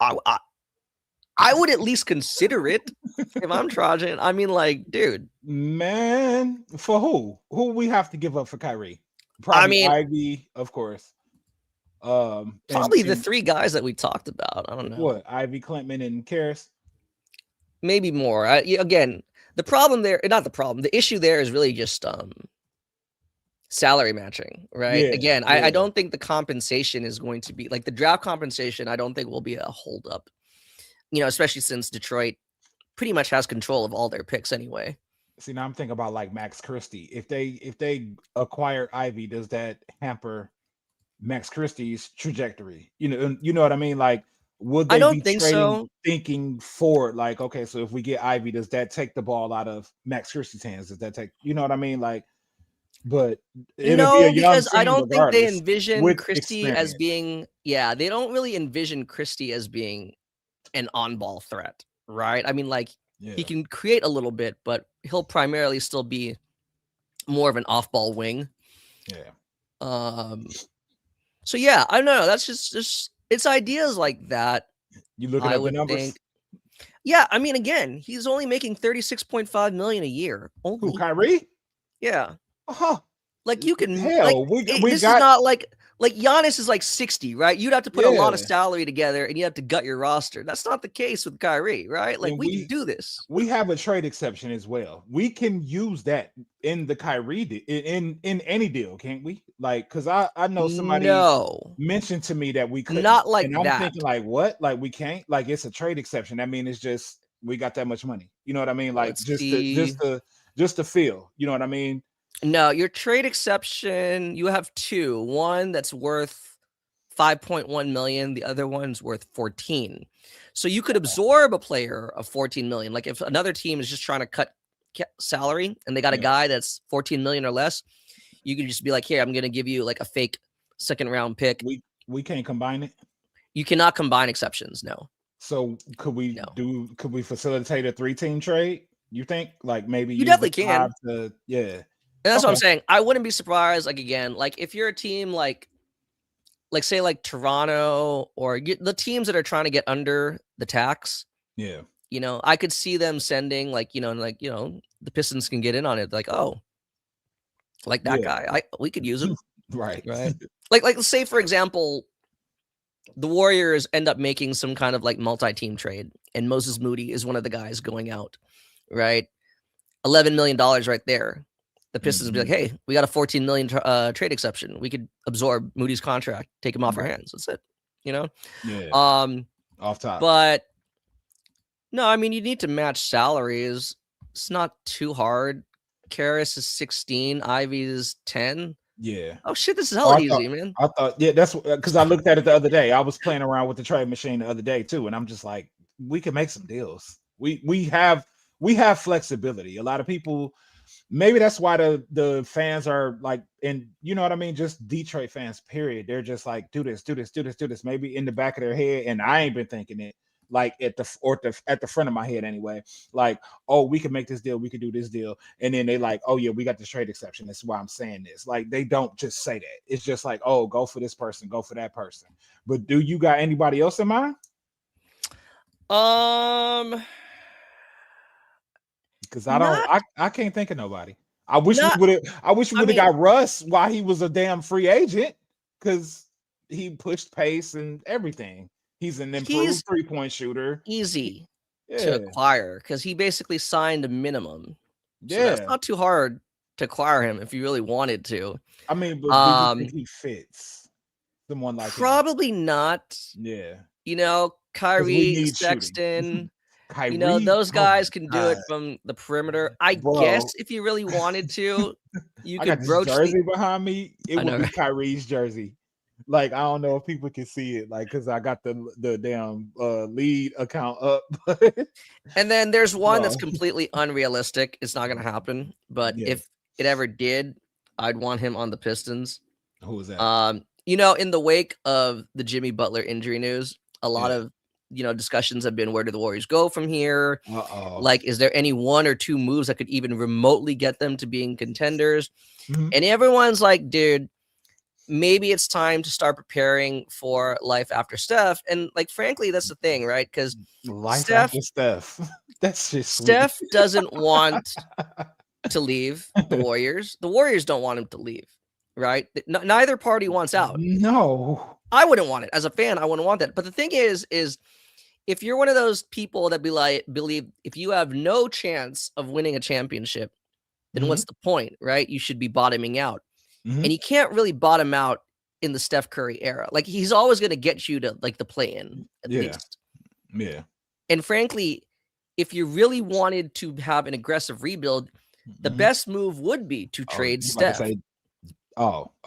I would at least consider it if I'm Trajan. I mean, like, dude, man, for who? Who we have to give up for Kyrie? Probably Ivy, of course. Probably the three guys that we talked about. I don't know. What, Ivy, Klintman, and Karras? Maybe more. Again, the problem there, not the problem, the issue there is really just salary matching, right? Again, I don't think the compensation is going to be like the draft compensation. I don't think will be a holdup, especially since Detroit pretty much has control of all their picks anyway. See, now I'm thinking about like Max Christie. If they acquire Ivy, does that hamper Max Christie's trajectory? You know what I mean? Like, would they be trading, thinking forward? Like, okay, so if we get Ivy, does that take the ball out of Max Christie's hands? Does that take, you know what I mean? Like, but no, because I don't think they envision Christie as being. Yeah, they don't really envision Christie as being an on-ball threat, right? I mean, like he can create a little bit, but he'll primarily still be more of an off-ball wing. Yeah. So yeah, I don't know. That's just it's ideas like that. You looking at the numbers? Yeah, I mean, again, he's only making $36.5 million a year. Who, Kyrie? Yeah. Uh-huh. Like you can this is not like Giannis is like 60, right? You'd have to put a lot of salary together and you have to gut your roster. That's not the case with Kyrie, right? Like we can do this. We have a trade exception as well. We can use that in the Kyrie in any deal, can't we? Like, because I know somebody mentioned to me that we couldn't. Not like and I'm thinking like, what? Like we can't? Like it's a trade exception. I mean, it's just we got that much money. You know what I mean? Like just to feel. You know what I mean? No, your trade exception, you have two. One that's worth 5.1 million, the other one's worth 14. So you could absorb a player of 14 million. Like if another team is just trying to cut salary and they got a guy that's 14 million or less, you could just be like, "Here, I'm going to give you like a fake second round pick." We can't combine it. You cannot combine exceptions, no. So could we facilitate a 3-team trade? You think like maybe you definitely can. And that's what I'm saying. I wouldn't be surprised. Like again, like if you're a team like say like Toronto or the teams that are trying to get under the tax. Yeah. I could see them sending the Pistons can get in on it. Like, oh, like that guy, we could use him. Right. Like let's say for example, the Warriors end up making some kind of like multi-team trade, and Moses Moody is one of the guys going out. Right, $11 million right there. The Pistons would be like, "Hey, we got a 14 million trade exception. We could absorb Moody's contract, take him off our hands. That's it." Yeah. Off top. But no, I mean you need to match salaries. It's not too hard. Karras is 16. Ivy is 10. Yeah. Oh shit, this is hella easy, man. I thought, that's because I looked at it the other day. I was playing around with the trade machine the other day too, and I'm just like, we can make some deals. We have flexibility. A lot of people. Maybe that's why the fans are like, and you know what I mean? Just Detroit fans, period. They're just like, do this. Maybe in the back of their head, and I ain't been thinking it like at the front of my head anyway. Like, oh, we can make this deal, we could do this deal, and then they like, oh yeah, we got this trade exception. That's why I'm saying this. Like, they don't just say that. It's just like, oh, go for this person, go for that person. But do you got anybody else in mind? Because I can't think of nobody. I wish we would have got Russ while he was a damn free agent, because he pushed pace and everything. He's an improved 3-point shooter. Easy. to Yeah. acquire because he basically signed a minimum. So that's Yeah. not too hard to acquire him if you really wanted to. I mean, but do you think he fits someone like him? Probably not. Yeah. You know, Because we Kyrie, need shooting. Sexton, you know, Kyrie, those oh my guys can do God, it from the perimeter. I bro. guess if you really wanted to, you I got could this broach the. jersey behind me. It I would know, be right? Kyrie's jersey. Like, I don't know if people can see it, like, because I got the damn lead account up. And then there's one that's Bro. completely unrealistic. It's not going to happen. But Yeah. if it ever did, I'd want him on the Pistons. Who was that? You know, in the wake of the Jimmy Butler injury news, a lot Yeah. of discussions have been, where do the Warriors go from here? Uh-oh. Like, is there any one or two moves that could even remotely get them to being contenders? Mhm. And everyone's like, dude, maybe it's time to start preparing for life after Steph. And like, frankly, that's the thing, right? Because Life Steph, after Steph. That's just sweet. Steph doesn't want to leave the Warriors. The Warriors don't want him to leave, right? Neither party wants out. No. I wouldn't want it. As a fan, I wouldn't want that. But the thing is if you're one of those people that believe if you have no chance of winning a championship, then what's the point, right? You should be bottoming out. Mhm. And you can't really bottom out in the Steph Curry era. Like, he's always going to get you to like the play-in at least. Yeah. And frankly, if you really wanted to have an aggressive rebuild, the best move would be to trade Steph. I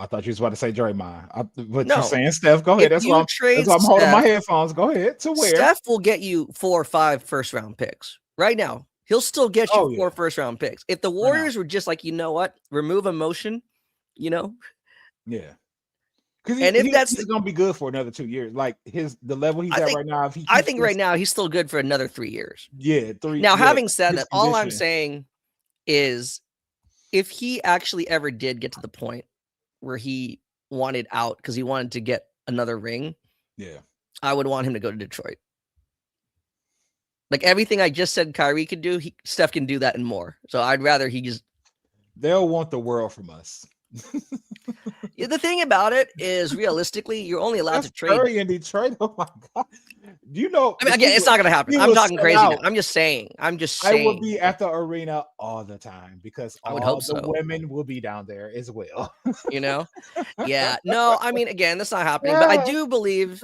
thought you was about to say Draymond. But No. you're saying Steph. Go ahead. That's why I'm holding my headphones. Go ahead. To where? Steph will get you 4 or 5 first-round picks right now. He'll still get you 4 first-round picks. If the Warriors were just like, you know what, remove emotion, Yeah. Because he's gonna be good for another 2 years. Like the level he's at right now. I think right now he's still good for another 3 years. Yeah, 3. Now, having said that, all I'm saying is, if he actually ever did get to the point where he wanted out because he wanted to get another ring, I would want him to go to Detroit. Like, everything I just said Kyrie could do, Steph can do that and more. So I'd rather he just. They'll want the world from us. The thing about it is, realistically, you're only allowed to trade. Curry in Detroit. Oh my God! You know, I mean, again, it's not going to happen. I'm talking crazy now. I'm just saying. I would be at the arena all the time because I would hope the women will be down there as well. You know? Yeah. No, I mean, again, that's not happening. But I do believe,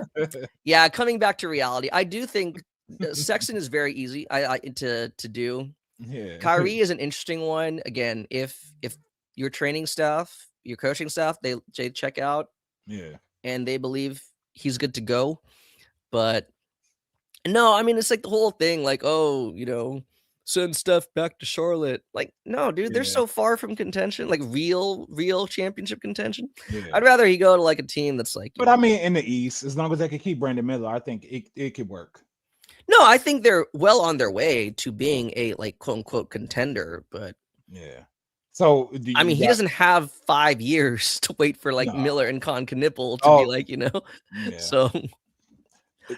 coming back to reality, I do think Sexton is very easy to do. Yeah. Kyrie is an interesting one. Again, if your training staff, your coaching staff, they check out, and they believe he's good to go. But no, I mean, it's like the whole thing, like, send Steph back to Charlotte. Like, no, dude, they're so far from contention, like real championship contention. I'd rather he go to like a team that's like. But I mean, in the East, as long as they can keep Brandon Miller, I think it could work. No, I think they're well on their way to being a like quote unquote contender, but So he doesn't have 5 years to wait for like Miller and Knippel to be like, so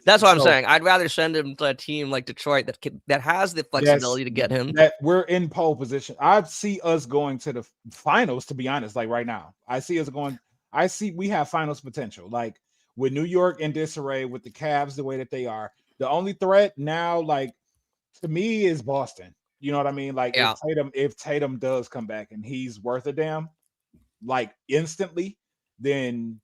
that's what I'm saying. I'd rather send him to a team like Detroit that has the flexibility to get him. That we're in pole position. I see us going to the finals, to be honest. Like right now, I see we have finals potential. Like with New York in disarray, with the Cavs the way that they are. The only threat now, like to me, is Boston. You know what I mean? Like if Tatum does come back and he's worth a damn, like instantly, then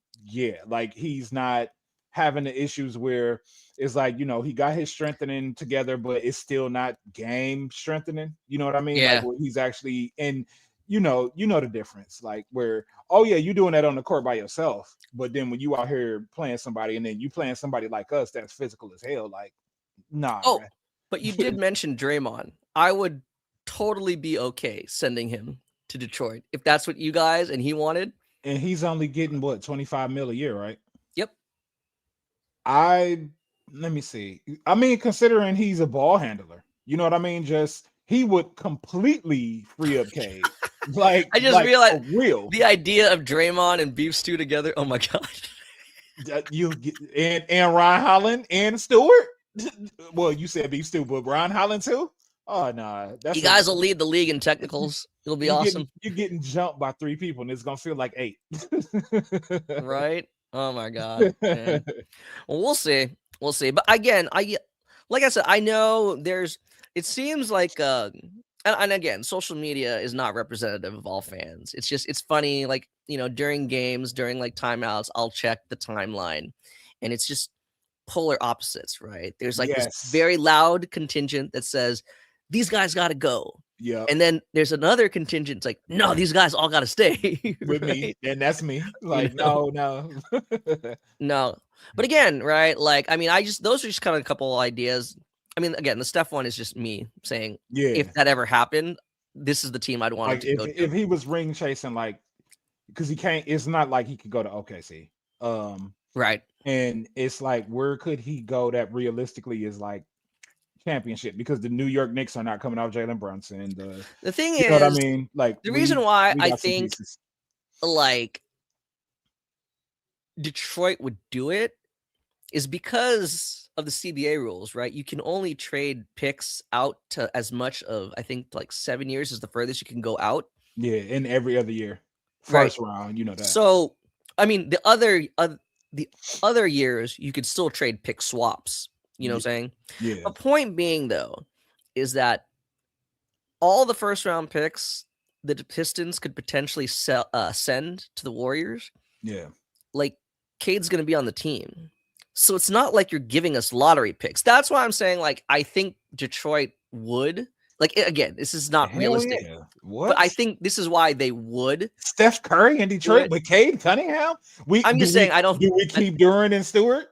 like he's not having the issues where it's like, he got his strengthening together, but it's still not game strengthening. You know what I mean? Yeah. Like where he's actually in, you know the difference. Like where, you're doing that on the court by yourself, but then when you out here playing somebody and then you playing somebody like us that's physical as hell, like nah. Oh, but you did mention Draymond. I would totally be okay sending him to Detroit if that's what you guys and he wanted. And he's only getting what, $25 million a year, right? Yep. Let me see. I mean, considering he's a ball handler, you know what I mean? Just he would completely free up Cade. Like I just realized the idea of Draymond and Beef Stew together. Oh my gosh. You and Ryan Holland and Stewart. Well, you said Beef Stew, but Ryan Holland too. Oh no, you guys will lead the league in technicals. It'll be awesome. You're getting jumped by 3 people, and it's gonna feel like 8. Right? Oh my god. Man. Well, we'll see. But again, like I said, I know it seems like, and again, social media is not representative of all fans. It's funny, like, during games, during like timeouts, I'll check the timeline and it's just polar opposites, right? There's like this very loud contingent that says, these guys got to go. Yeah. And then there's another contingent. It's like, no, these guys all got to stay with me. And that's me. Like, no. No. But again, right? Like, I mean, those are just kind of a couple ideas. I mean, again, the Steph one is just me saying, if that ever happened, this is the team I'd want like him to go to. If he was ring chasing, like, because he can't, it's not like he could go to OKC. Right. And it's like, where could he go that realistically is like championship? Because the New York Knicks are not coming out of Jalen Brunson. The thing is, what I mean? Like, the reason why I think like Detroit would do it is because of the CBA rules, right? You can only trade picks out to as much of, I think, like 7 years is the furthest you can go out. Yeah, in every other year. First round, you know that. So, I mean, the other years, you could still trade pick swaps. You know what I'm saying? Yeah. The point being, though, is that all the first round picks the Pistons could potentially send to the Warriors. Yeah. Like, Cade's going to be on the team. So it's not like you're giving us lottery picks. That's why I'm saying, like, I think Detroit would. Like, again, this is not realistic. Yeah. What? But I think this is why they would. Steph Curry in Detroit with Cade Cunningham? I'm just saying, I don't. Do we keep Duran and Stewart?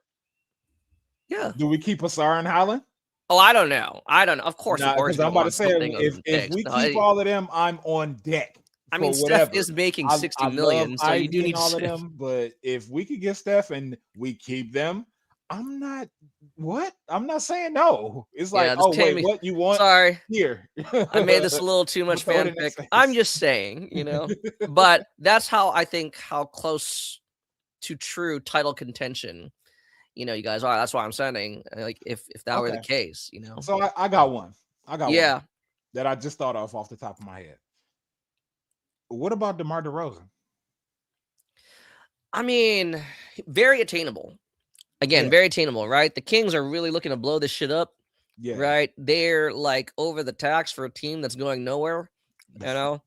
Yeah. Do we keep Asar and Holland? Oh, I don't know. Of course. Because I'm about to say, if we keep all of them, I'm on deck. I mean, Steph is making $60 million, so you do need all of them. But if we could get Steph and we keep them, I'm not saying no. It's like, wait, what you want? Sorry, here. I made this a little too much fanfic. I'm just saying, but that's how I think how close to true title contention, you guys are. That's why I'm saying, like, if that were the case, So I got one. One that I just thought of off the top of my head. What about DeMar DeRozan? I mean, very attainable. Again, very attainable, right? The Kings are really looking to blow this shit up. Yeah. Right? They're like over the tax for a team that's going nowhere. I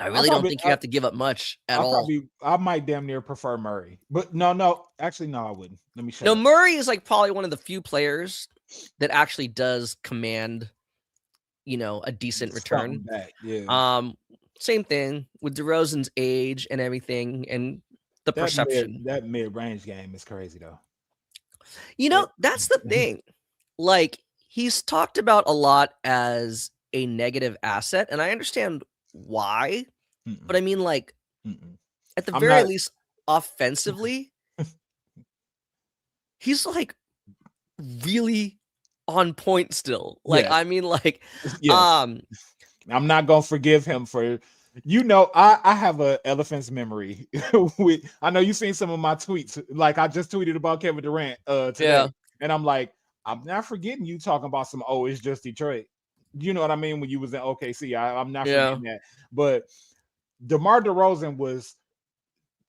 really don't think you have to give up much at all. I might damn near prefer Murray. But no. Actually, no, I wouldn't. Let me show you. Murray is like probably one of the few players that actually does command a decent return. Same thing with DeRozan's age and everything and the perception. That mid-range game is crazy though. That's the thing. Like, he's talked about a lot as a negative asset, and I understand why. But I mean, like, at the very least, offensively, he's like really on point still. Like, I mean, like, I'm not gonna forgive him for, I have a elephant's memory. I know you've seen some of my tweets. Like, I just tweeted about Kevin Durant today, and I'm like, I'm not forgetting you talking about some. Oh, it's just Detroit. You know what I mean? When you was in OKC, I'm not forgetting that. But DeMar DeRozan was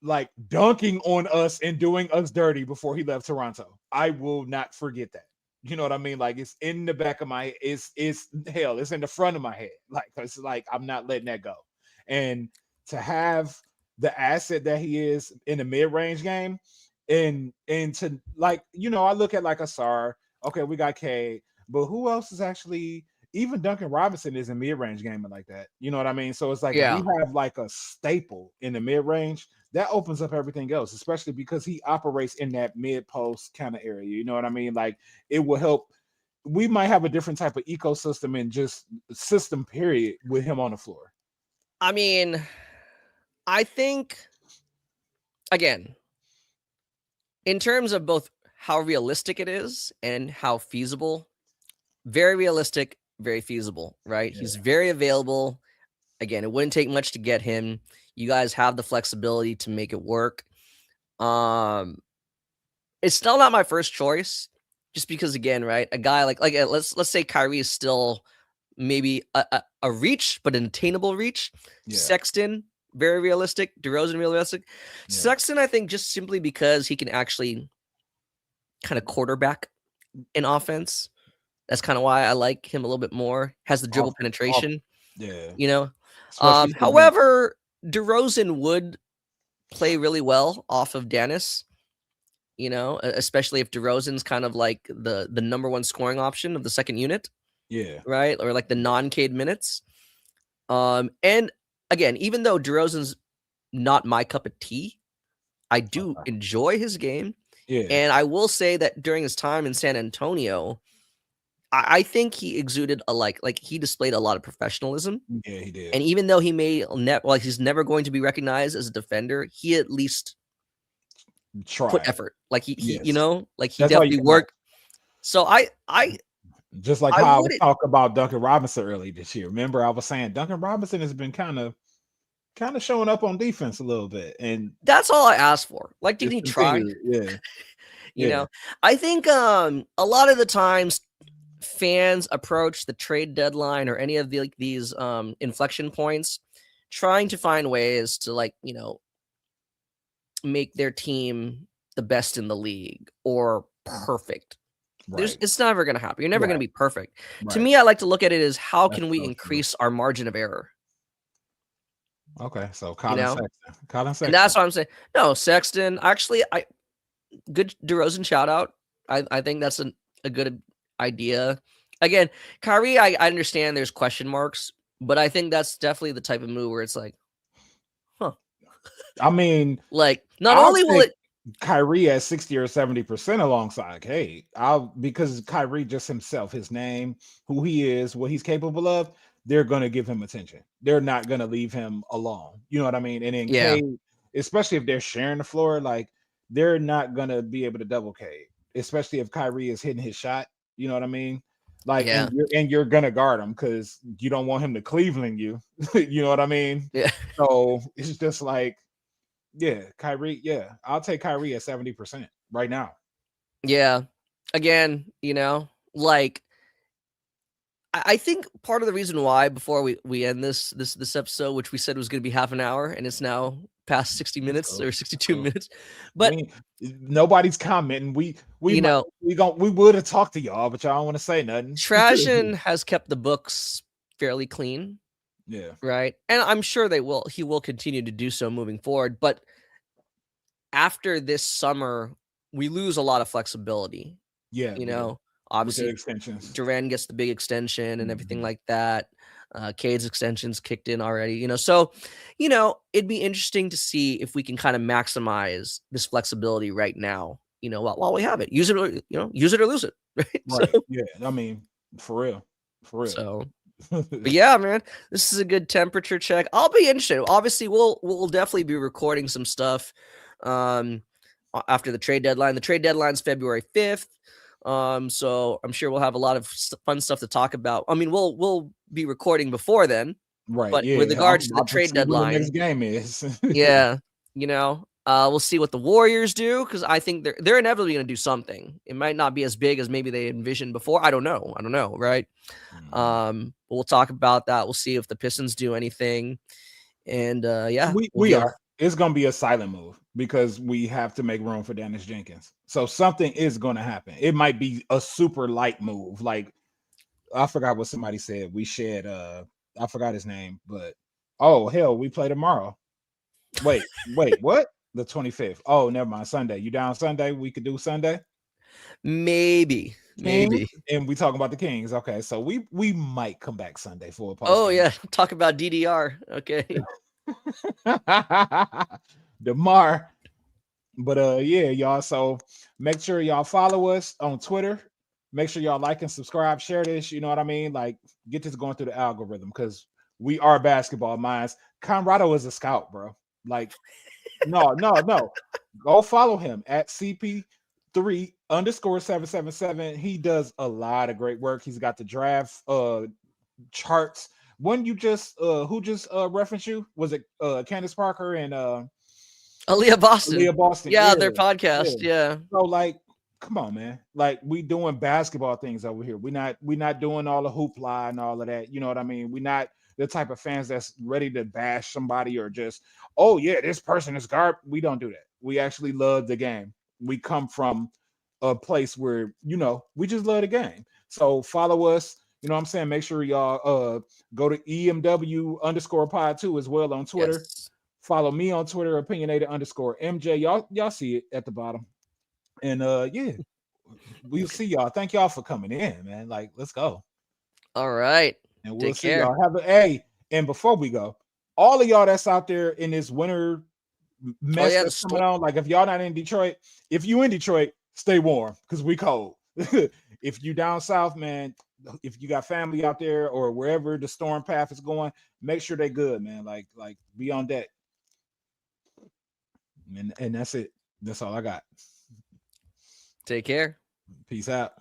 like dunking on us and doing us dirty before he left Toronto. I will not forget that. You know what I mean? Like, it's in the back of my head. It's in the front of my head. Like, it's like, I'm not letting that go. And to have the asset that he is in the mid-range game and to, like, I look at like Asar, okay, we got Cade, but who else is actually, even Duncan Robinson is a mid-range gamer like that. You know what I mean? So it's like, if we have like a staple in the mid-range, that opens up everything else, especially because he operates in that mid-post kind of area. You know what I mean? Like, it will help. We might have a different type of ecosystem and just system period with him on the floor. I mean, I think, again, in terms of both how realistic it is and how feasible, very realistic, very feasible, right? Yeah. He's very available. Again, it wouldn't take much to get him. You guys have the flexibility to make it work. It's still not my first choice, just because, again, right, a guy like let's say Kyrie is still maybe a reach, but an attainable reach. Yeah. Sexton, very realistic. DeRozan, realistic. Yeah. Sexton, I think, just simply because he can actually kind of quarterback in offense. That's kind of why I like him a little bit more. Has the dribble penetration, yeah. you know. Especially However, DeRozan would play really well off of Dennis, you know, especially if DeRozan's kind of like the number one scoring option of the second unit. Yeah. Right. Or like the non-Cade minutes. And again, even though DeRozan's not my cup of tea, I do enjoy his game. Yeah. And I will say that during his time in San Antonio, I think he exuded like he displayed a lot of professionalism. Yeah, he did. And even though he may he's never going to be recognized as a defender, he at least put effort. Like he you know, like he definitely worked. So I just like how I was talking about Duncan Robinson early this year. Remember, I was saying Duncan Robinson has been kind of showing up on defense a little bit, and that's all I asked for. Like, did he try? Yeah, you know, I think a lot of the times fans approach the trade deadline or any of the like these inflection points trying to find ways to like, you know, make their team the best in the league or perfect. Right. It's never going to happen. You're never going to be perfect. Right. To me, I like to look at it as how can we increase our margin of error? Okay, so Colin Sexton. And that's what I'm saying. No, Sexton. Actually, good DeRozan shout out. I think that's a good idea. Again, Kyrie, I understand there's question marks, but I think that's definitely the type of move where it's like, huh. I mean, like not only will it Kyrie at 60 or 70% alongside Cade, because Kyrie just himself, his name, who he is, what he's capable of, they're gonna give him attention. They're not gonna leave him alone. You know what I mean? And then Cade, especially if they're sharing the floor, like they're not gonna be able to double Cade, especially if Kyrie is hitting his shot. You know what I mean? Like, and you're gonna guard him because you don't want him to Cleveland you. You know what I mean? Yeah. So it's just like, yeah, Kyrie. Yeah, I'll take Kyrie at 70% right now. Yeah. Again, you know, like I think part of the reason why before we end this episode, which we said was going to be half an hour, and it's now past 60 minutes or 62 minutes, but I mean, nobody's commenting. We would have talked to y'all, but y'all don't want to say nothing. Trajan has kept the books fairly clean. Yeah. Right. And I'm sure he will continue to do so moving forward. But after this summer, we lose a lot of flexibility. Yeah. You know, obviously Durant gets the big extension and everything like that. Cade's extensions kicked in already, you know. So, you know, it'd be interesting to see if we can kind of maximize this flexibility right now, you know, while we have it. Use it or, you know, use it or lose it. Right. Right. So, yeah. I mean, for real. So but yeah, man, this is a good temperature check. I'll be interested. Obviously, we'll definitely be recording some stuff after the trade deadline. The trade deadline's February 5th. So I'm sure we'll have a lot of fun stuff to talk about. I mean, we'll be recording before then. Right. But with regards to the trade deadline, the next game is. Yeah, you know, we'll see what the Warriors do because I think they're inevitably going to do something. It might not be as big as maybe they envisioned before. I don't know, right? We'll talk about that. We'll see if the Pistons do anything. And yeah, we are. It's going to be a silent move because we have to make room for Dennis Jenkins. So something is going to happen. It might be a super light move. Like I forgot what somebody said. We shared. I forgot his name, but oh hell, we play tomorrow. Wait, what? The 25th. Oh, never mind. Sunday. You down Sunday? We could do Sunday. Maybe. And we talking about the Kings. Okay, so we might come back Sunday for a post. Oh yeah, talk about DDR. Okay. DeMar. But yeah, y'all. So make sure y'all follow us on Twitter. Make sure y'all like and subscribe, share this. You know what I mean? Like get this going through the algorithm because we are basketball minds. Conrado is a scout, bro. Like, no. Go follow him at CP3_777. He does a lot of great work. He's got the draft charts. When you just who just referenced you? Was it Candace Parker and Aaliyah Boston? Yeah, their podcast. Yeah. So like, come on, man. Like we doing basketball things over here. We not doing all the hoopla and all of that. You know what I mean? We not the type of fans that's ready to bash somebody or just, oh yeah, this person is garbage. We don't do that. We actually love the game. We come from a place where, you know, we just love the game. So follow us. You know what I'm saying? Make sure y'all go to EMW_pod 2 as well on Twitter. Yes. Follow me on Twitter, opinionated_MJ. Y'all see it at the bottom. And yeah, we'll see y'all. Thank y'all for coming in, man. Like, let's go. All right. And we'll Take see care. y'all. Have a hey. And before we go, all of y'all that's out there in this winter mess that's coming on, like if y'all not in Detroit, if you in Detroit, stay warm because we cold. If you down south, man, if you got family out there or wherever the storm path is going, make sure they good, man. Like be on deck. And that's it. That's all I got. Take care. Peace out.